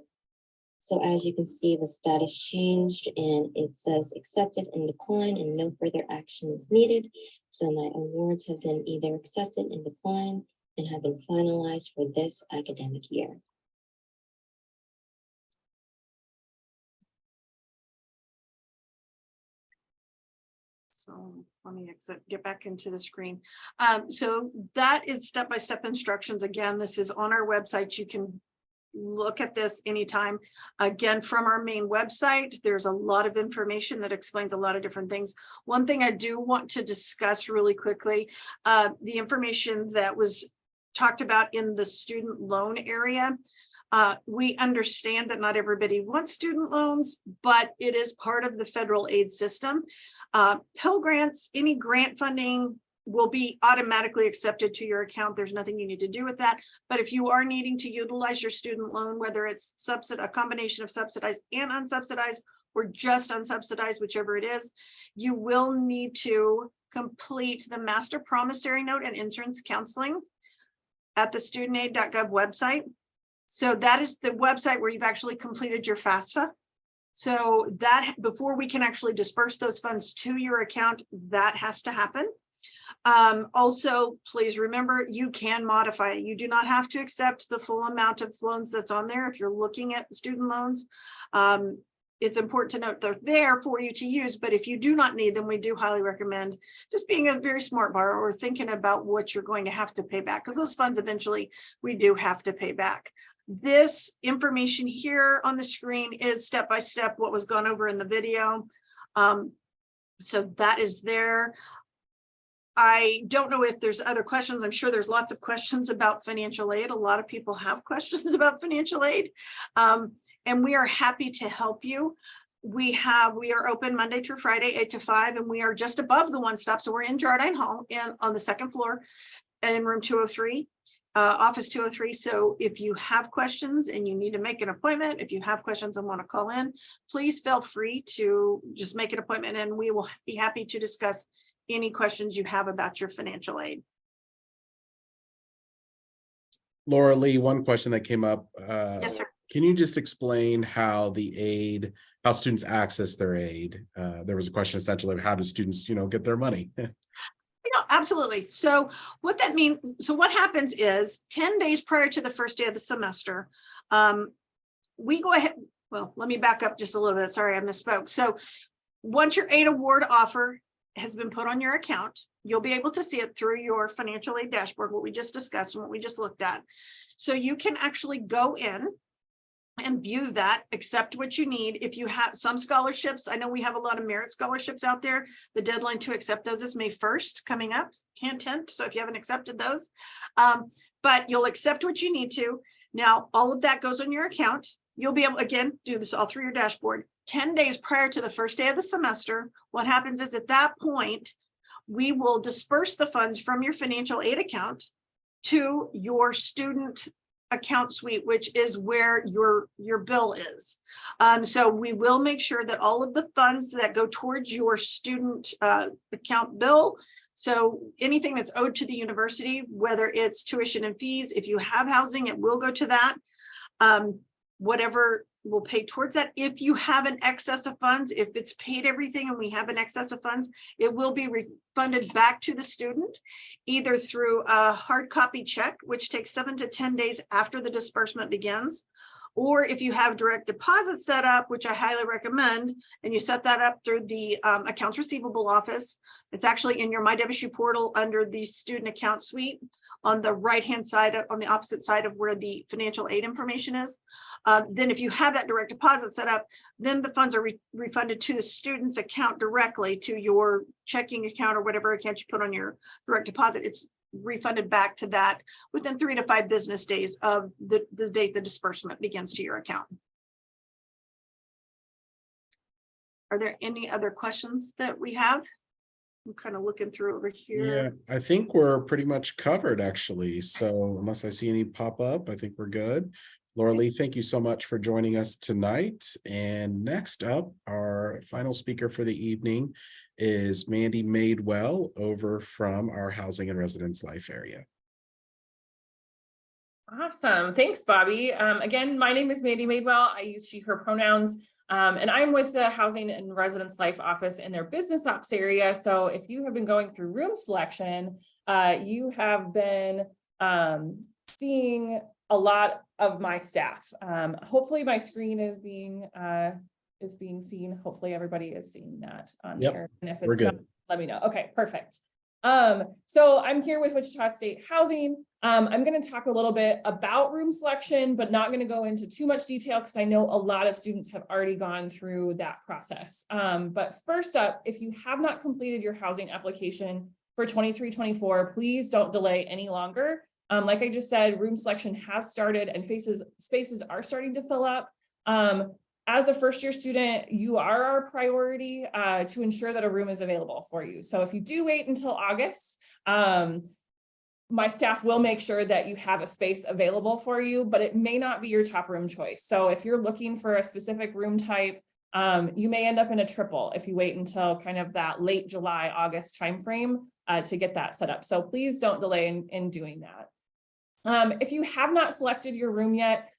So as you can see, the status changed and it says accepted and declined and no further action is needed. So my awards have been either accepted and declined and have been finalized for this academic year. So let me get back into the screen. So that is step-by-step instructions. Again, this is on our website. You can look at this anytime. Again, from our main website, there's a lot of information that explains a lot of different things. One thing I do want to discuss really quickly, the information that was talked about in the student loan area. We understand that not everybody wants student loans, but it is part of the federal aid system. Pell Grants, any grant funding will be automatically accepted to your account. There's nothing you need to do with that. But if you are needing to utilize your student loan, whether it's a combination of subsidized and unsubsidized, or just unsubsidized, whichever it is, you will need to complete the master promissory note and insurance counseling at the studentaid.gov website. So that is the website where you've actually completed your FAFSA. So that before we can actually disperse those funds to your account, that has to happen. Also, please remember, you can modify it. You do not have to accept the full amount of loans that's on there. If you're looking at student loans, it's important to note they're there for you to use, but if you do not need them, we do highly recommend just being a very smart borrower or thinking about what you're going to have to pay back, because those funds eventually we do have to pay back. This information here on the screen is step-by-step what was gone over in the video. So that is there. I don't know if there's other questions. I'm sure there's lots of questions about financial aid. A lot of people have questions about financial aid, and we are happy to help you. We are open Monday through Friday, 8 to 5, and we are just above the one stop. So we're in Jardine Hall and on the second floor in room 203, office 203. So if you have questions and you need to make an appointment, if you have questions and want to call in, please feel free to just make an appointment and we will be happy to discuss any questions you have about your financial aid. Laura Lee, one question that came up. Yes, sir. Can you just explain how how students access their aid? There was a question essentially of how do students, get their money? Yeah, absolutely. So what that means, so what happens is 10 days prior to the first day of the semester, we go ahead. Well, let me back up just a little bit. Sorry, I misspoke. So once your aid award offer has been put on your account, you'll be able to see it through your financial aid dashboard, what we just discussed and what we just looked at. So you can actually go in and view that, accept what you need. If you have some scholarships, I know we have a lot of merit scholarships out there. The deadline to accept those is May 1st coming up, can't tempt. So if you haven't accepted those, but you'll accept what you need to. Now, all of that goes on your account. You'll be able, again, do this all through your dashboard. 10 days prior to the first day of the semester, what happens is at that point, we will disperse the funds from your financial aid account to your student account suite, which is where your bill is. So we will make sure that all of the funds that go towards your student account bill, so anything that's owed to the university, whether it's tuition and fees, if you have housing, it will go to that. Whatever will pay towards that. If you have an excess of funds, if it's paid everything and we have an excess of funds, it will be refunded back to the student, either through a hard copy check, which takes 7 to 10 days after the disbursement begins, or if you have direct deposit set up, which I highly recommend, and you set that up through the accounts receivable office. It's actually in your MyWSU portal under the student account suite on the right-hand side, on the opposite side of where the financial aid information is. Then if you have that direct deposit set up, then the funds are refunded to the student's account directly to your checking account or whatever account you put on your direct deposit. It's refunded back to that within 3 to 5 business days of the date the disbursement begins to your account. Are there any other questions that we have? I'm kind of looking through over here. Yeah, I think we're pretty much covered actually. So unless I see any pop up, I think we're good. Laura Lee, thank you so much for joining us tonight. And next up, our final speaker for the evening is Mandy Madewell over from our Housing and Residence Life area. Awesome. Thanks, Bobby. Again, my name is Mandy Madewell. I use she, her pronouns, and I'm with the Housing and Residence Life office in their business ops area. So if you have been going through room selection, you have been seeing a lot of my staff. Hopefully my screen is being seen. Hopefully everybody is seeing that on Yep, there. And if we're it's not, good. let me know. Okay, perfect. So I'm here with Wichita State Housing. I'm going to talk a little bit about room selection, but not going to go into too much detail because I know a lot of students have already gone through that process. But first up, if you have not completed your housing application for 23-24, please don't delay any longer. Like I just said, room selection has started and spaces are starting to fill up. As a first-year student, you are our priority to ensure that a room is available for you. So if you do wait until August, my staff will make sure that you have a space available for you, but it may not be your top room choice. So if you're looking for a specific room type, you may end up in a triple if you wait until kind of that late July, August timeframe to get that set up. So please don't delay in doing that. If you have not selected your room yet,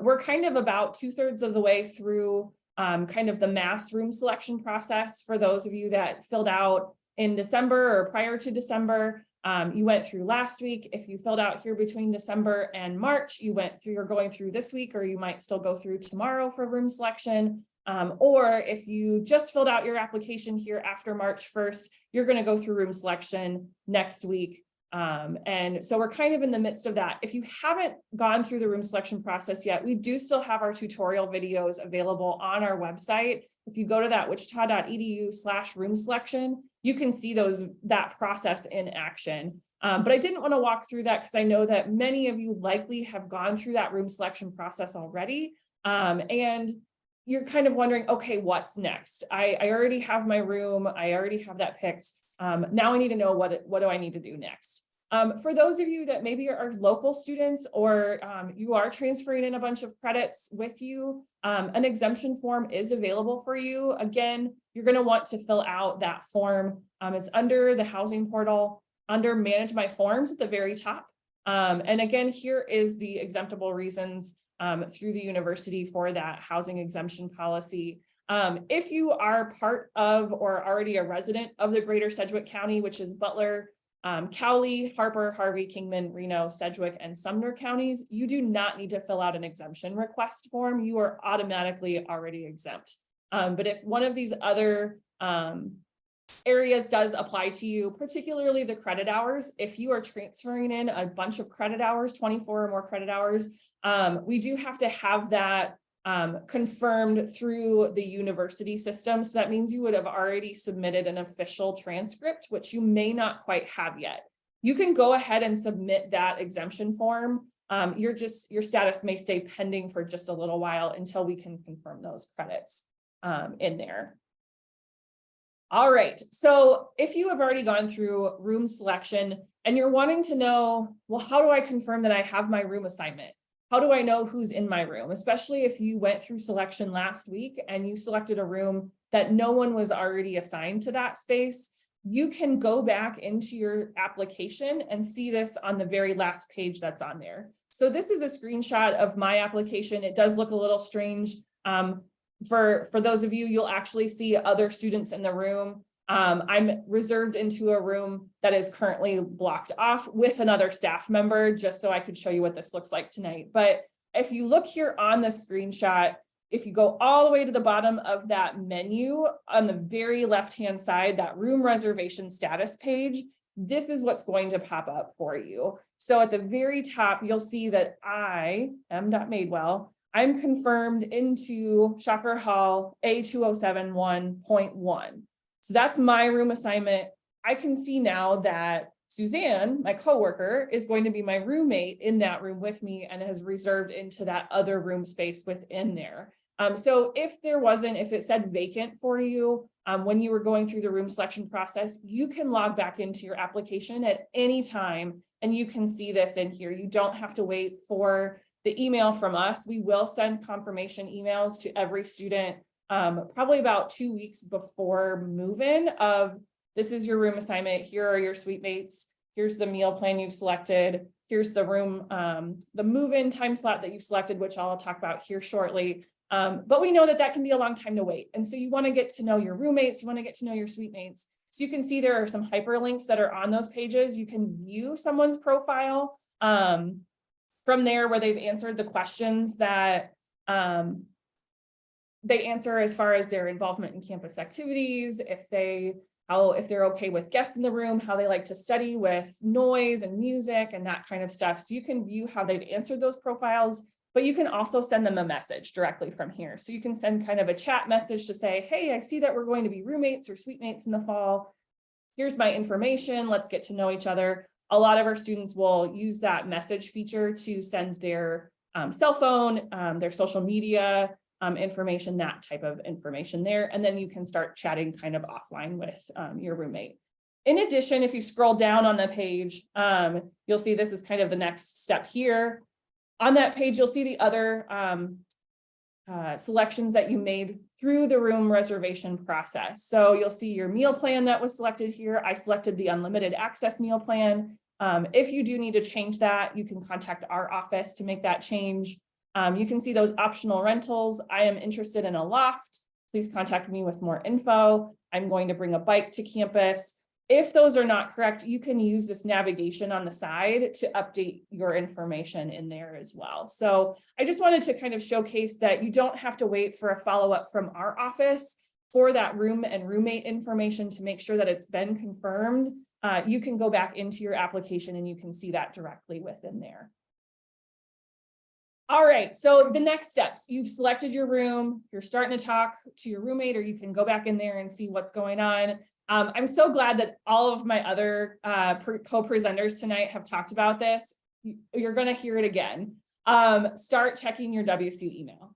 we're kind of about 2/3 of the way through kind of the mass room selection process. For those of you that filled out in December or prior to December, you went through last week. If you filled out here between December and March, you're going through this week, or you might still go through tomorrow for room selection. Or if you just filled out your application here after March 1st, you're going to go through room selection next week. And so we're kind of in the midst of that. If you haven't gone through the room selection process yet, we do still have our tutorial videos available on our website. If you go to that Wichita.edu/room selection, you can see that process in action. But I didn't want to walk through that because I know that many of you likely have gone through that room selection process already. And you're kind of wondering, okay, what's next? I already have my room. I already have that picked. Now I need to know what do I need to do next? For those of you that maybe are local students or you are transferring in a bunch of credits with you, an exemption form is available for you. Again, you're going to want to fill out that form. It's under the housing portal, under manage my forms at the very top. And again, here is the exemptable reasons through the university for that housing exemption policy. If you are part of or already a resident of the greater Sedgwick County, which is Butler, Cowley, Harper, Harvey, Kingman, Reno, Sedgwick, and Sumner counties, you do not need to fill out an exemption request form. You are automatically already exempt. But if one of these other areas does apply to you, particularly the credit hours, if you are transferring in a bunch of credit hours, 24 or more credit hours, we do have to have that confirmed through the university system. So that means you would have already submitted an official transcript, which you may not quite have yet. You can go ahead and submit that exemption form. Your status may stay pending for just a little while until we can confirm those credits in there. All right, so if you have already gone through room selection and you're wanting to know, well, how do I confirm that I have my room assignment? How do I know who's in my room? Especially if you went through selection last week and you selected a room that no one was already assigned to that space, you can go back into your application and see this on the very last page that's on there. So this is a screenshot of my application. It does look a little strange. For those of you, you'll actually see other students in the room. I'm reserved into a room that is currently blocked off with another staff member, just so I could show you what this looks like tonight. But if you look here on the screenshot, if you go all the way to the bottom of that menu on the very left-hand side, that room reservation status page, this is what's going to pop up for you. So at the very top, you'll see that I, M.Madewell, I'm confirmed into Shocker Hall A2071.1. So that's my room assignment. I can see now that Suzanne, my coworker, is going to be my roommate in that room with me and has reserved into that other room space within there. So if it said vacant for you when you were going through the room selection process, you can log back into your application at any time and you can see this in here. You don't have to wait for the email from us. We will send confirmation emails to every student probably about 2 weeks before move-in of this is your room assignment. Here are your suite mates. Here's the meal plan you've selected. Here's the room, the move-in time slot that you've selected, which I'll talk about here shortly. But we know that can be a long time to wait. And so you want to get to know your roommates. You want to get to know your suite mates. So you can see there are some hyperlinks that are on those pages. You can view someone's profile from there where they've answered the questions that they answer as far as their involvement in campus activities, if they if they're okay with guests in the room, how they like to study with noise and music and that kind of stuff. So you can view how they've answered those profiles, but you can also send them a message directly from here. So you can send kind of a chat message to say, hey, I see that we're going to be roommates or suite mates in the fall. Here's my information. Let's get to know each other. A lot of our students will use that message feature to send their cell phone, their social media information, that type of information there. And then you can start chatting kind of offline with your roommate. In addition, if you scroll down on the page, you'll see this is kind of the next step here. On that page, you'll see the other selections that you made through the room reservation process. So you'll see your meal plan that was selected here. I selected the unlimited access meal plan. If you do need to change that, you can contact our office to make that change. You can see those optional rentals. I am interested in a loft. Please contact me with more info. I'm going to bring a bike to campus. If those are not correct, you can use this navigation on the side to update your information in there as well. So I just wanted to kind of showcase that you don't have to wait for a follow-up from our office for that room and roommate information to make sure that it's been confirmed. You can go back into your application and you can see that directly within there. All right, so the next steps, you've selected your room, you're starting to talk to your roommate, or you can go back in there and see what's going on. I'm so glad that all of my other co-presenters tonight have talked about this. You're going to hear it again. Start checking your WSU email.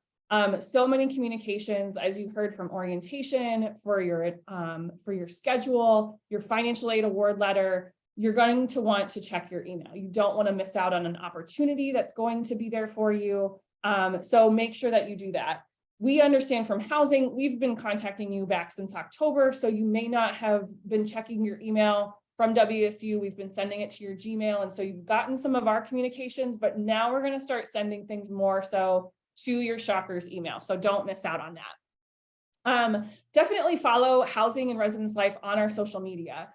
So many communications, as you heard from orientation, for your schedule, your financial aid award letter. You're going to want to check your email. You don't want to miss out on an opportunity that's going to be there for you. So make sure that you do that. We understand from housing, we've been contacting you back since October, so you may not have been checking your email from WSU. We've been sending it to your Gmail, and so you've gotten some of our communications, but now we're going to start sending things more so to your Shockers email. So don't miss out on that. Definitely follow Housing and Residence Life on our social media.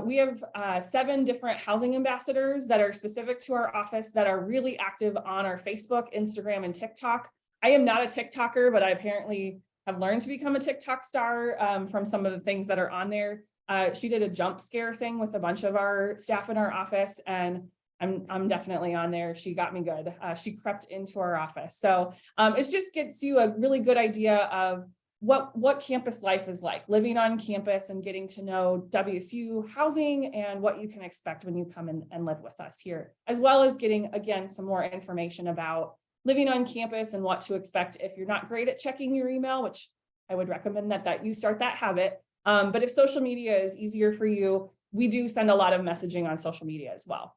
We have 7 different housing ambassadors that are specific to our office that are really active on our Facebook, Instagram, and TikTok. I am not a TikToker, but I apparently have learned to become a TikTok star from some of the things that are on there. She did a jump scare thing with a bunch of our staff in our office, and I'm definitely on there. She got me good. She crept into our office. So it just gets you a really good idea of what campus life is like, living on campus and getting to know WSU housing and what you can expect when you come in and live with us here, as well as getting, again, some more information about living on campus and what to expect if you're not great at checking your email, which I would recommend that you start that habit. But if social media is easier for you, we do send a lot of messaging on social media as well.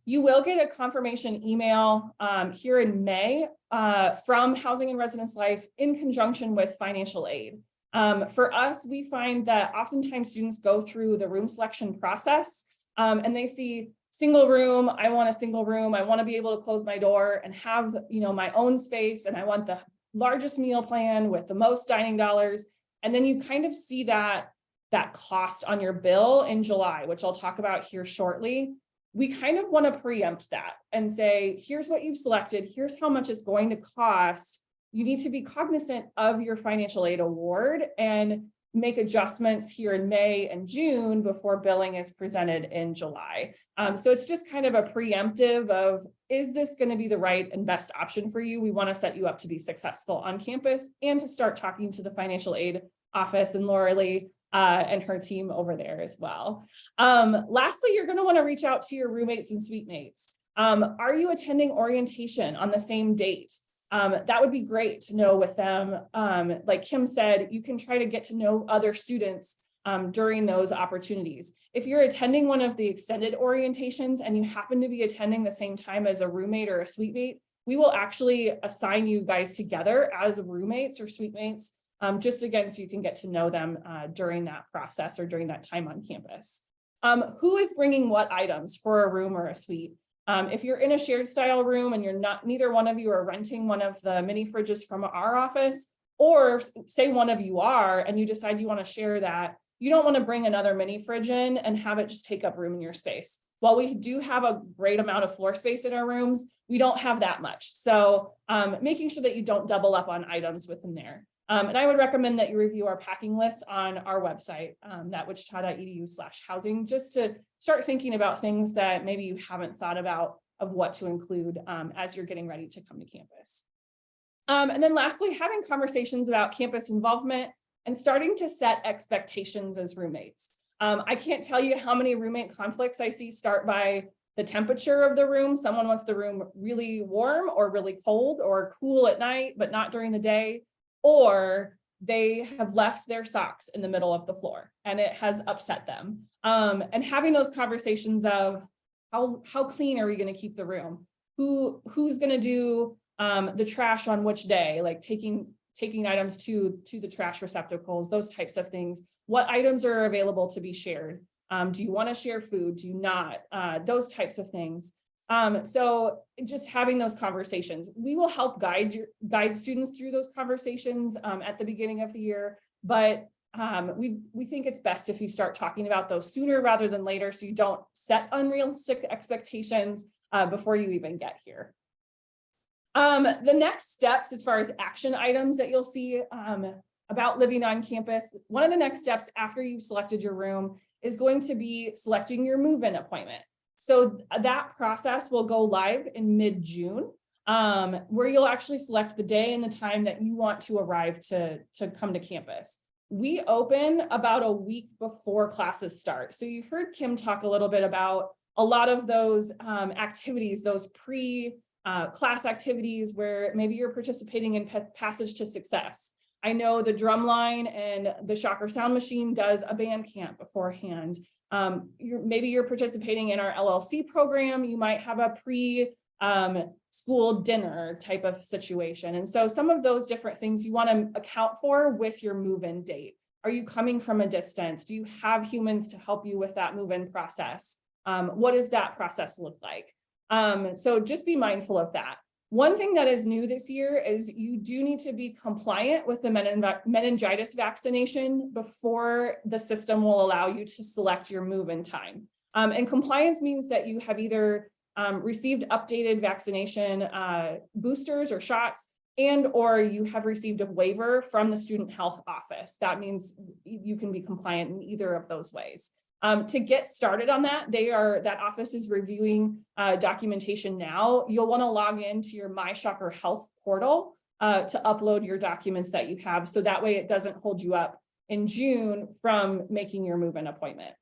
You will get a confirmation email here in May from Housing and Residence Life in conjunction with financial aid. For us, we find that oftentimes students go through the room selection process and they see single room. I want a single room. I want to be able to close my door and have, my own space. And I want the largest meal plan with the most dining dollars. And then you kind of see that cost on your bill in July, which I'll talk about here shortly. We kind of want to preempt that and say, here's what you've selected. Here's how much it's going to cost. You need to be cognizant of your financial aid award and make adjustments here in May and June before billing is presented in July. So it's just kind of a preemptive of, is this going to be the right and best option for you? We want to set you up to be successful on campus and to start talking to the financial aid office and Laura Lee and her team over there as well. Lastly, you're going to want to reach out to your roommates and suite mates. Are you attending orientation on the same date? That would be great to know with them. Like Kim said, you can try to get to know other students during those opportunities. If you're attending one of the extended orientations and you happen to be attending the same time as a roommate or a suite mate, we will actually assign you guys together as roommates or suite mates, just again, so you can get to know them during that process or during that time on campus. Who is bringing what items for a room or a suite? If you're in a shared style room and neither one of you are renting one of the mini fridges from our office, or say one of you are and you decide you want to share that, you don't want to bring another mini fridge in and have it just take up room in your space. While we do have a great amount of floor space in our rooms, we don't have that much. So making sure that you don't double up on items within there. And I would recommend that you review our packing list on our website, that Wichita.edu/housing, just to start thinking about things that maybe you haven't thought about of what to include as you're getting ready to come to campus. And then lastly, having conversations about campus involvement and starting to set expectations as roommates. I can't tell you how many roommate conflicts I see start by the temperature of the room. Someone wants the room really warm or really cold or cool at night, but not during the day. Or they have left their socks in the middle of the floor and it has upset them. And having those conversations of how clean are we going to keep the room? Who's going to do the trash on which day, like taking items to the trash receptacles, those types of things. What items are available to be shared? Do you want to share food? Do you not? Those types of things. So just having those conversations, we will help guide students through those conversations at the beginning of the year. But we think it's best if you start talking about those sooner rather than later, so you don't set unrealistic expectations before you even get here. The next steps as far as action items that you'll see about living on campus, one of the next steps after you've selected your room is going to be selecting your move-in appointment. So that process will go live in mid-June, where you'll actually select the day and the time that you want to arrive to come to campus. We open about a week before classes start. So you heard Kim talk a little bit about a lot of those activities, those class activities where maybe you're participating in Passage to Success. I know the Drumline and the Shocker Sound Machine does a band camp beforehand. Maybe you're participating in our LLC program. You might have a school dinner type of situation. And so some of those different things you want to account for with your move-in date. Are you coming from a distance? Do you have humans to help you with that move-in process? What does that process look like? So just be mindful of that. One thing that is new this year is you do need to be compliant with the meningitis vaccination before the system will allow you to select your move-in time. And compliance means that you have either received updated vaccination boosters or shots, and or you have received a waiver from the student health office. That means you can be compliant in either of those ways. To get started on that, that office is reviewing documentation now. You'll want to log into your My Shocker Health portal to upload your documents that you have, so that way it doesn't hold you up in June from making your move-in appointment.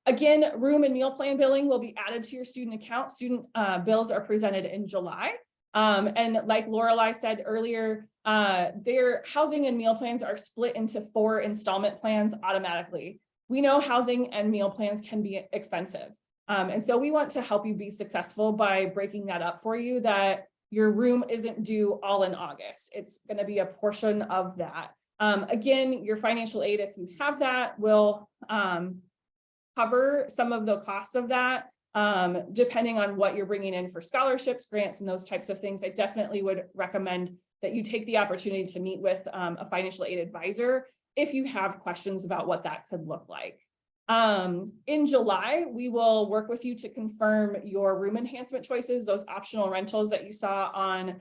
Again, room and meal plan billing will be added to your student account. Student bills are presented in July. And like Lorelei said earlier, their housing and meal plans are split into 4 installment plans automatically. We know housing and meal plans can be expensive. And so we want to help you be successful by breaking that up for you, that your room isn't due all in August. It's going to be a portion of that. Again, your financial aid, if you have that, will cover some of the costs of that, depending on what you're bringing in for scholarships, grants, and those types of things. I definitely would recommend that you take the opportunity to meet with a financial aid advisor if you have questions about what that could look like. In July, we will work with you to confirm your room enhancement choices, those optional rentals that you saw on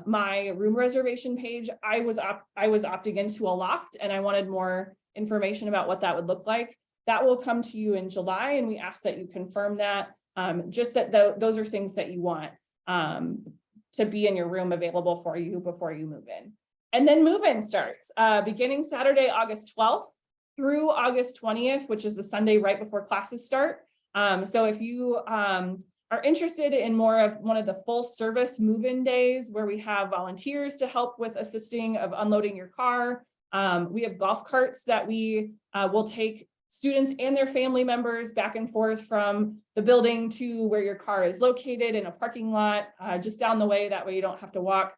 my room reservation page. I was opting into a loft and I wanted more information about what that would look like. That will come to you in July, and we ask that you confirm that, just that those are things that you want to be in your room available for you before you move in. And then move-in starts beginning Saturday, August 12th through August 20th, which is the Sunday right before classes start. So if you are interested in more of one of the full service move-in days where we have volunteers to help with assisting of unloading your car, we have golf carts that we will take students and their family members back and forth from the building to where your car is located in a parking lot just down the way. That way you don't have to walk.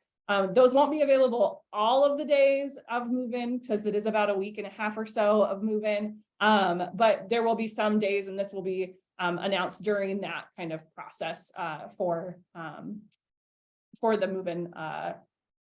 Those won't be available all of the days of move-in because it is about a week and a half or so of move-in. But there will be some days, and this will be announced during that kind of process for the move-in.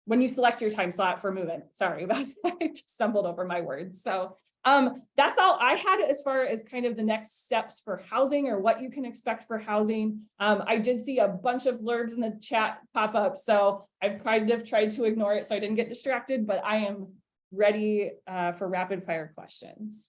When you select your time slot for move-in, sorry about that, I just stumbled over my words. So That's all I had as far as kind of the next steps for housing or what you can expect for housing. I did see a bunch of blurbs in the chat pop up, so I've kind of tried to ignore it so I didn't get distracted, but I am ready for rapid fire questions.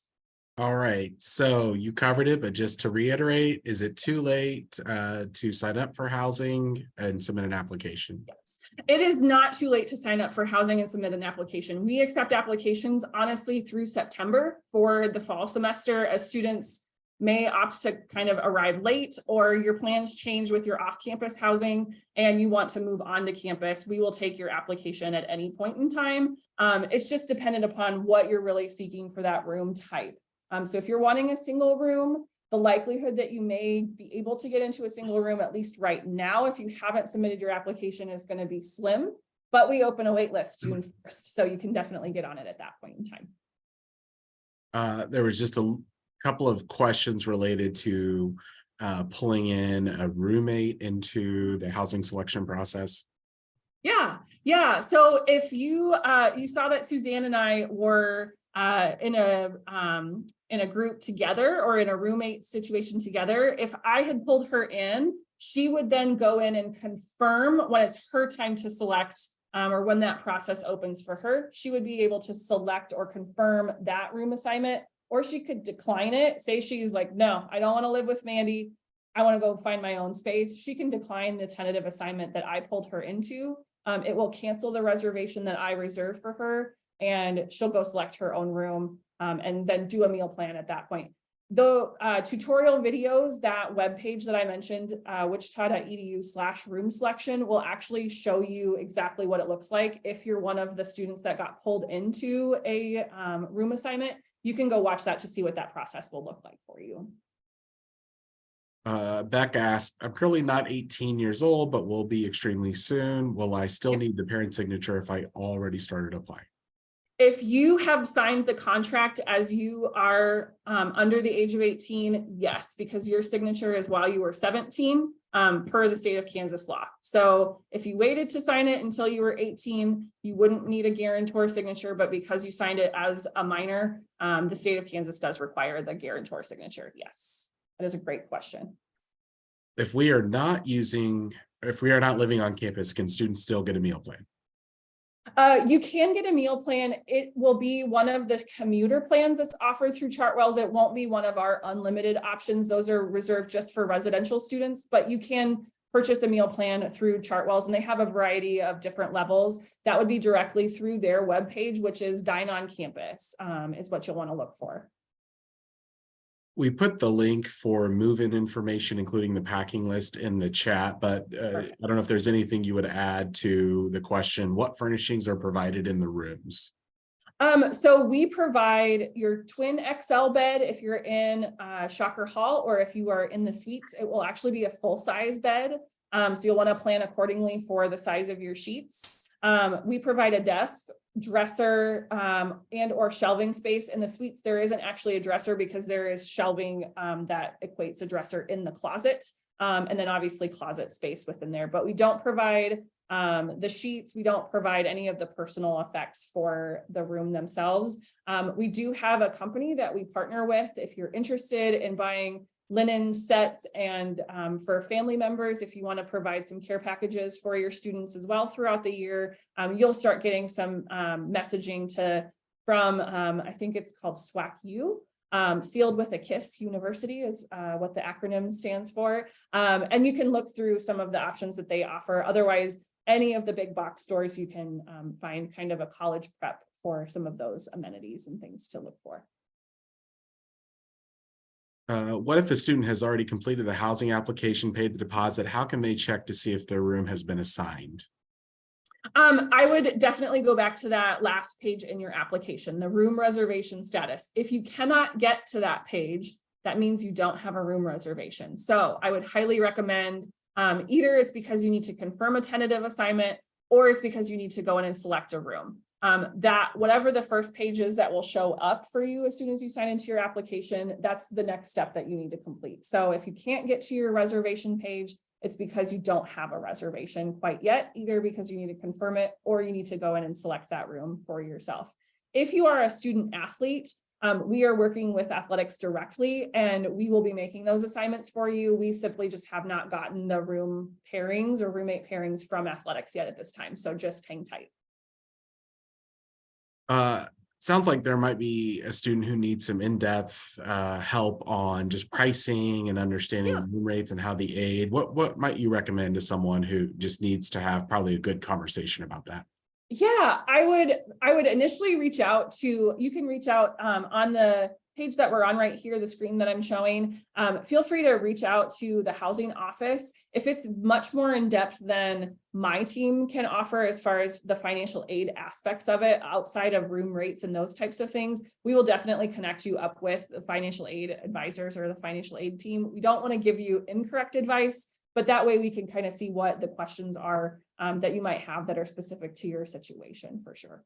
All right, so you covered it, but just to reiterate, is it too late to sign up for housing and submit an application? Yes, it is not too late to sign up for housing and submit an application. We accept applications honestly through September for the fall semester, as students may opt to kind of arrive late, or your plans change with your off-campus housing and you want to move on to campus. We will take your application at any point in time. It's just dependent upon what you're really seeking for that room type. So if you're wanting a single room, the likelihood that you may be able to get into a single room, at least right now, if you haven't submitted your application, is going to be slim, but we open a wait list June 1st, so you can definitely get on it at that point in time. There was just a couple of questions related to pulling in a roommate into the housing selection process. Yeah. So if you you saw that Suzanne and I were in a group together or in a roommate situation together, if I had pulled her in, she would then go in and confirm when it's her time to select or when that process opens for her. She would be able to select or confirm that room assignment, or she could decline it. Say she's like, no, I don't want to live with Mandy. I want to go find my own space. She can decline the tentative assignment that I pulled her into. It will cancel the reservation that I reserved for her, and she'll go select her own room and then do a meal plan at that point. The tutorial videos, that webpage that I mentioned, Wichita.edu/room selection, will actually show you exactly what it looks like. If you're one of the students that got pulled into a room assignment, you can go watch that to see what that process will look like for you. Beck asked, I'm currently not 18 years old, but will be extremely soon. Will I still need the parent signature if I already started applying? If you have signed the contract as you are under the age of 18, yes, because your signature is while you were 17 per the state of Kansas law. So if you waited to sign it until you were 18, you wouldn't need a guarantor signature, but because you signed it as a minor, the state of Kansas does require the guarantor signature. Yes, that is a great question. If we are not living on campus, can students still get a meal plan? You can get a meal plan. It will be one of the commuter plans that's offered through Chartwell's. It won't be one of our unlimited options. Those are reserved just for residential students, but you can purchase a meal plan through Chartwell's, and they have a variety of different levels. That would be directly through their webpage, which is Dine on Campus, is what you'll want to look for. We put the link for move-in information, including the packing list, in the chat, but I don't know if there's anything you would add to the question, what furnishings are provided in the rooms? So we provide your twin XL bed if you're in Shocker Hall, or if you are in the suites, it will actually be a full-size bed. So you'll want to plan accordingly for the size of your sheets. We provide a desk, dresser, and or shelving space. In the suites, there isn't actually a dresser because there is shelving that equates a dresser in the closet, and then obviously closet space within there. But we don't provide the sheets. We don't provide any of the personal effects for the room themselves. We do have a company that we partner with. If you're interested in buying linen sets and for family members, if you want to provide some care packages for your students as well throughout the year, you'll start getting some messaging from I think it's called SWAC-U. Sealed with a Kiss University is what the acronym stands for. And you can look through some of the options that they offer. Otherwise, any of the big box stores, you can find kind of a college prep for some of those amenities and things to look for. What if a student has already completed the housing application, paid the deposit? How can they check to see if their room has been assigned? I would definitely go back to that last page in your application, the room reservation status. If you cannot get to that page, that means you don't have a room reservation. So I would highly recommend either it's because you need to confirm a tentative assignment, or it's because you need to go in and select a room. That whatever the first page is that will show up for you as soon as you sign into your application, that's the next step that you need to complete. So if you can't get to your reservation page, it's because you don't have a reservation quite yet, either because you need to confirm it or you need to go in and select that room for yourself. If you are a student athlete, We are working with athletics directly, and we will be making those assignments for you. We simply just have not gotten the room pairings or roommate pairings from athletics yet at this time. So just hang tight. Sounds like there might be a student who needs some in-depth help on just pricing and understanding room rates and how the aid. What might you recommend to someone who just needs to have probably a good conversation about that? Yeah, I would initially reach out to, you can reach out on the page that we're on right here, the screen that I'm showing. Feel free to reach out to the housing office. If it's much more in depth than my team can offer as far as the financial aid aspects of it, outside of room rates and those types of things, we will definitely connect you up with the financial aid advisors or the financial aid team. We don't want to give you incorrect advice, but that way we can kind of see what the questions are that you might have that are specific to your situation for sure.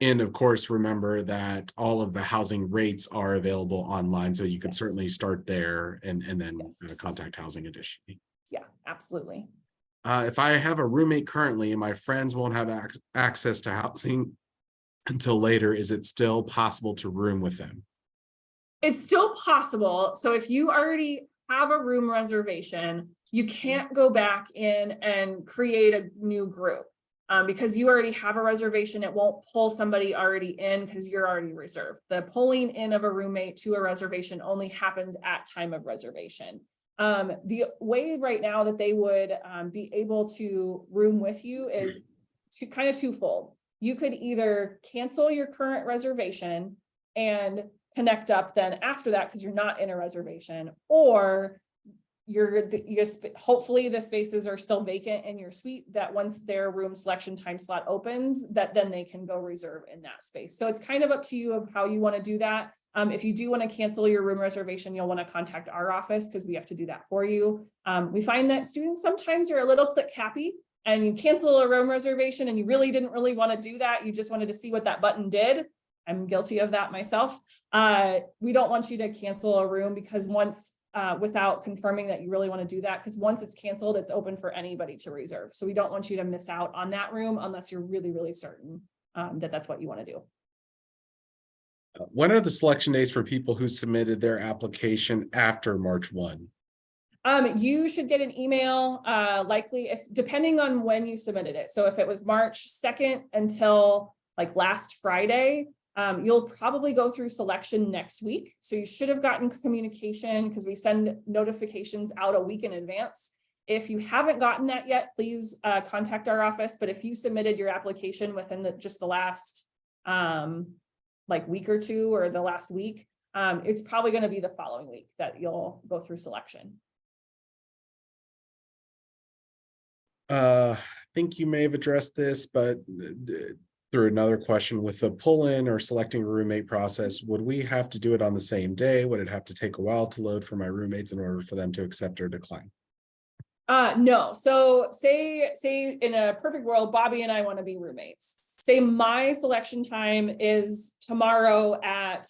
And of course, remember that all of the housing rates are available online, so you can certainly start there and then contact housing additionally. Yeah, absolutely. If I have a roommate currently and my friends won't have access to housing until later, is it still possible to room with them? It's still possible. So if you already have a room reservation, you can't go back in and create a new group. Because you already have a reservation, it won't pull somebody already in because you're already reserved. The pulling in of a roommate to a reservation only happens at time of reservation. The way right now that they would be able to room with you is kind of twofold. You could either cancel your current reservation and connect up then after that because you're not in a reservation, or hopefully the spaces are still vacant in your suite, that once their room selection time slot opens, that then they can go reserve in that space. So it's kind of up to you of how you want to do that. If you do want to cancel your room reservation, you'll want to contact our office because we have to do that for you. We find that students sometimes are a little click happy and you cancel a room reservation and you didn't really want to do that. You just wanted to see what that button did. I'm guilty of that myself. We don't want you to cancel a room because without confirming that you really want to do that, because once it's canceled, it's open for anybody to reserve. So we don't want you to miss out on that room unless you're really, really certain that that's what you want to do. When are the selection days for people who submitted their application after March 1? You should get an email likely depending on when you submitted it. So if it was March 2nd until like last Friday, you'll probably go through selection next week. So you should have gotten communication because we send notifications out a week in advance. If you haven't gotten that yet, please contact our office. But if you submitted your application within just the last week or two or the last week, it's probably going to be the following week that you'll go through selection. I think you may have addressed this, but through another question, with the pull-in or selecting a roommate process, would we have to do it on the same day? Would it have to take a while to load for my roommates in order for them to accept or decline? No. So say in a perfect world, Bobby and I want to be roommates. Say my selection time is tomorrow at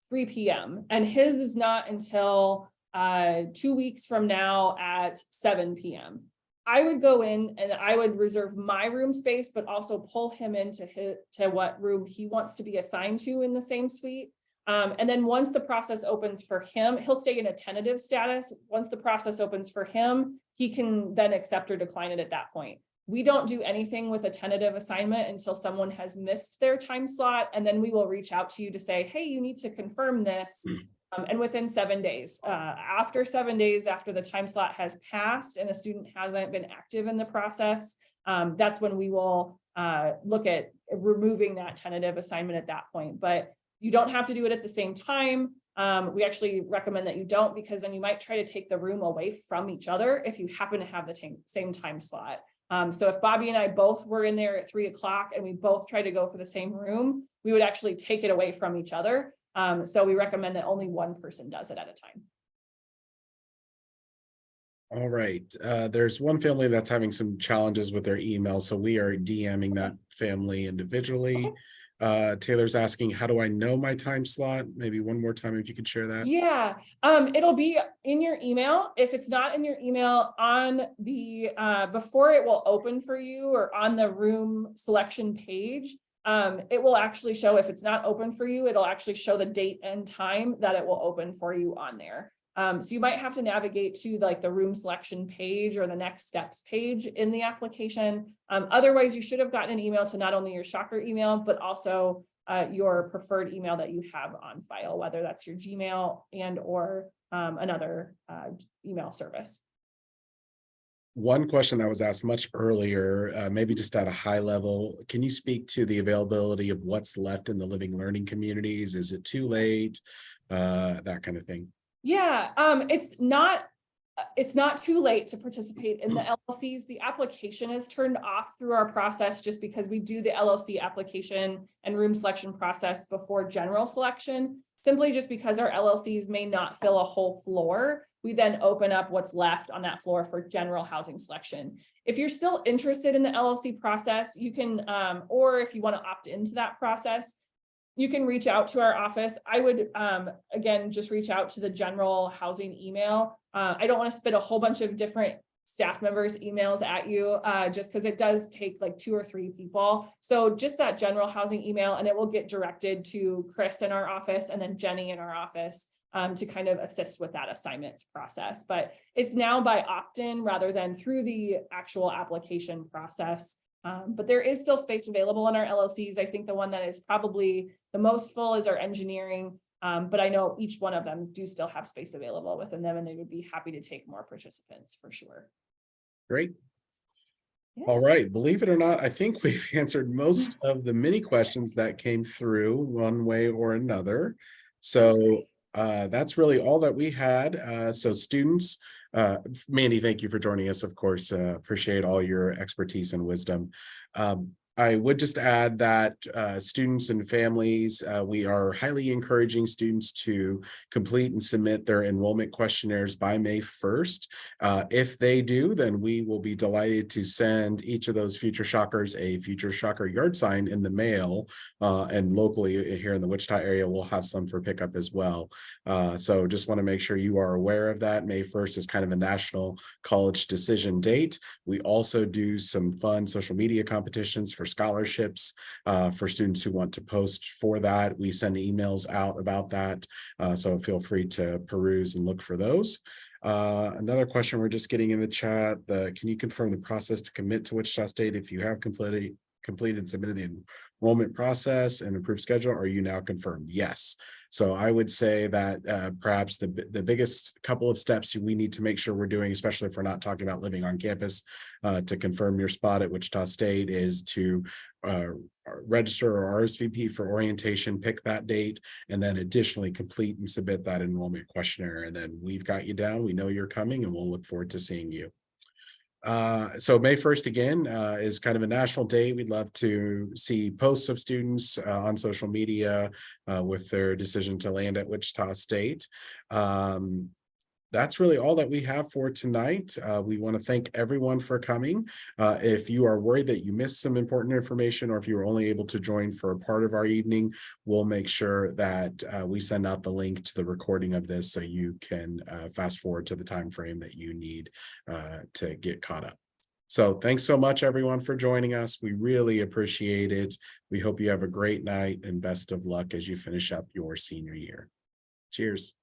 3 p.m. and his is not until 2 weeks from now at 7 p.m. I would go in and I would reserve my room space, but also pull him into to what room he wants to be assigned to in the same suite. And then once the process opens for him, he'll stay in a tentative status. Once the process opens for him, he can then accept or decline it at that point. We don't do anything with a tentative assignment until someone has missed their time slot. And then we will reach out to you to say, hey, you need to confirm this. And within 7 days, after 7 days, after the time slot has passed and a student hasn't been active in the process, that's when we will look at removing that tentative assignment at that point. But you don't have to do it at the same time. We actually recommend that you don't, because then you might try to take the room away from each other if you happen to have the same time slot. So if Bobby and I both were in there at 3 o'clock and we both tried to go for the same room, we would actually take it away from each other. So we recommend that only one person does it at a time. All right. There's one family that's having some challenges with their email, so we are DMing that family individually. Taylor's asking, how do I know my time slot? Maybe one more time if you could share that. Yeah, it'll be in your email. If it's not in your email, on the before it will open for you or on the room selection page, it will actually show, if it's not open for you, it'll actually show the date and time that it will open for you on there. So you might have to navigate to like the room selection page or the next steps page in the application. Otherwise, you should have gotten an email to not only your Shocker email, but also your preferred email that you have on file, whether that's your Gmail and or another email service. One question that was asked much earlier, maybe just at a high level, can you speak to the availability of what's left in the living learning communities? Is it too late? That kind of thing. Yeah, it's not too late to participate in the LLCs. The application is turned off through our process just because we do the LLC application and room selection process before general selection, simply just because our LLCs may not fill a whole floor. We then open up what's left on that floor for general housing selection. If you're still interested in the LLC process, you can, or if you want to opt into that process, you can reach out to our office. I would, again, just reach out to the general housing email. I don't want to spit a whole bunch of different staff members' emails at you, just because it does take like 2 or 3 people. So just that general housing email, and it will get directed to Chris in our office and then Jenny in our office to kind of assist with that assignments process. But it's now by opt-in rather than through the actual application process. But there is still space available in our LLCs. I think the one that is probably the most full is our engineering. But I know each one of them do still have space available within them, and they would be happy to take more participants for sure. Great. Yeah. All right. Believe it or not, I think we've answered most of the many questions that came through one way or another. So that's really all that we had. So students, Mandy, thank you for joining us. Of course, appreciate all your expertise and wisdom. I would just add that students and families, we are highly encouraging students to complete and submit their enrollment questionnaires by May 1st. If they do, then we will be delighted to send each of those future Shockers a future Shocker yard sign in the mail. And locally here in the Wichita area, we'll have some for pickup as well. So just want to make sure you are aware of that. May 1st is kind of a national college decision date. We also do some fun social media competitions for scholarships for students who want to post for that. We send emails out about that, so feel free to peruse and look for those. Another question we're just getting in the chat, can you confirm the process to commit to Wichita State if you have completed and submitted the enrollment process and approved schedule? Are you now confirmed? Yes. So I would say that perhaps the biggest couple of steps we need to make sure we're doing, especially if we're not talking about living on campus, to confirm your spot at Wichita State, is to register or RSVP for orientation, pick that date, and then additionally complete and submit that enrollment questionnaire. And then we've got you down. We know you're coming, and we'll look forward to seeing you. So May 1st again is kind of a national day. We'd love to see posts of students on social media with their decision to land at Wichita State. That's really all that we have for tonight. We want to thank everyone for coming. If you are worried that you missed some important information, or if you were only able to join for a part of our evening, we'll make sure that we send out the link to the recording of this so you can fast forward to the time frame that you need to get caught up. So thanks so much, everyone, for joining us. We really appreciate it. We hope you have a great night and best of luck as you finish up your senior year. Cheers.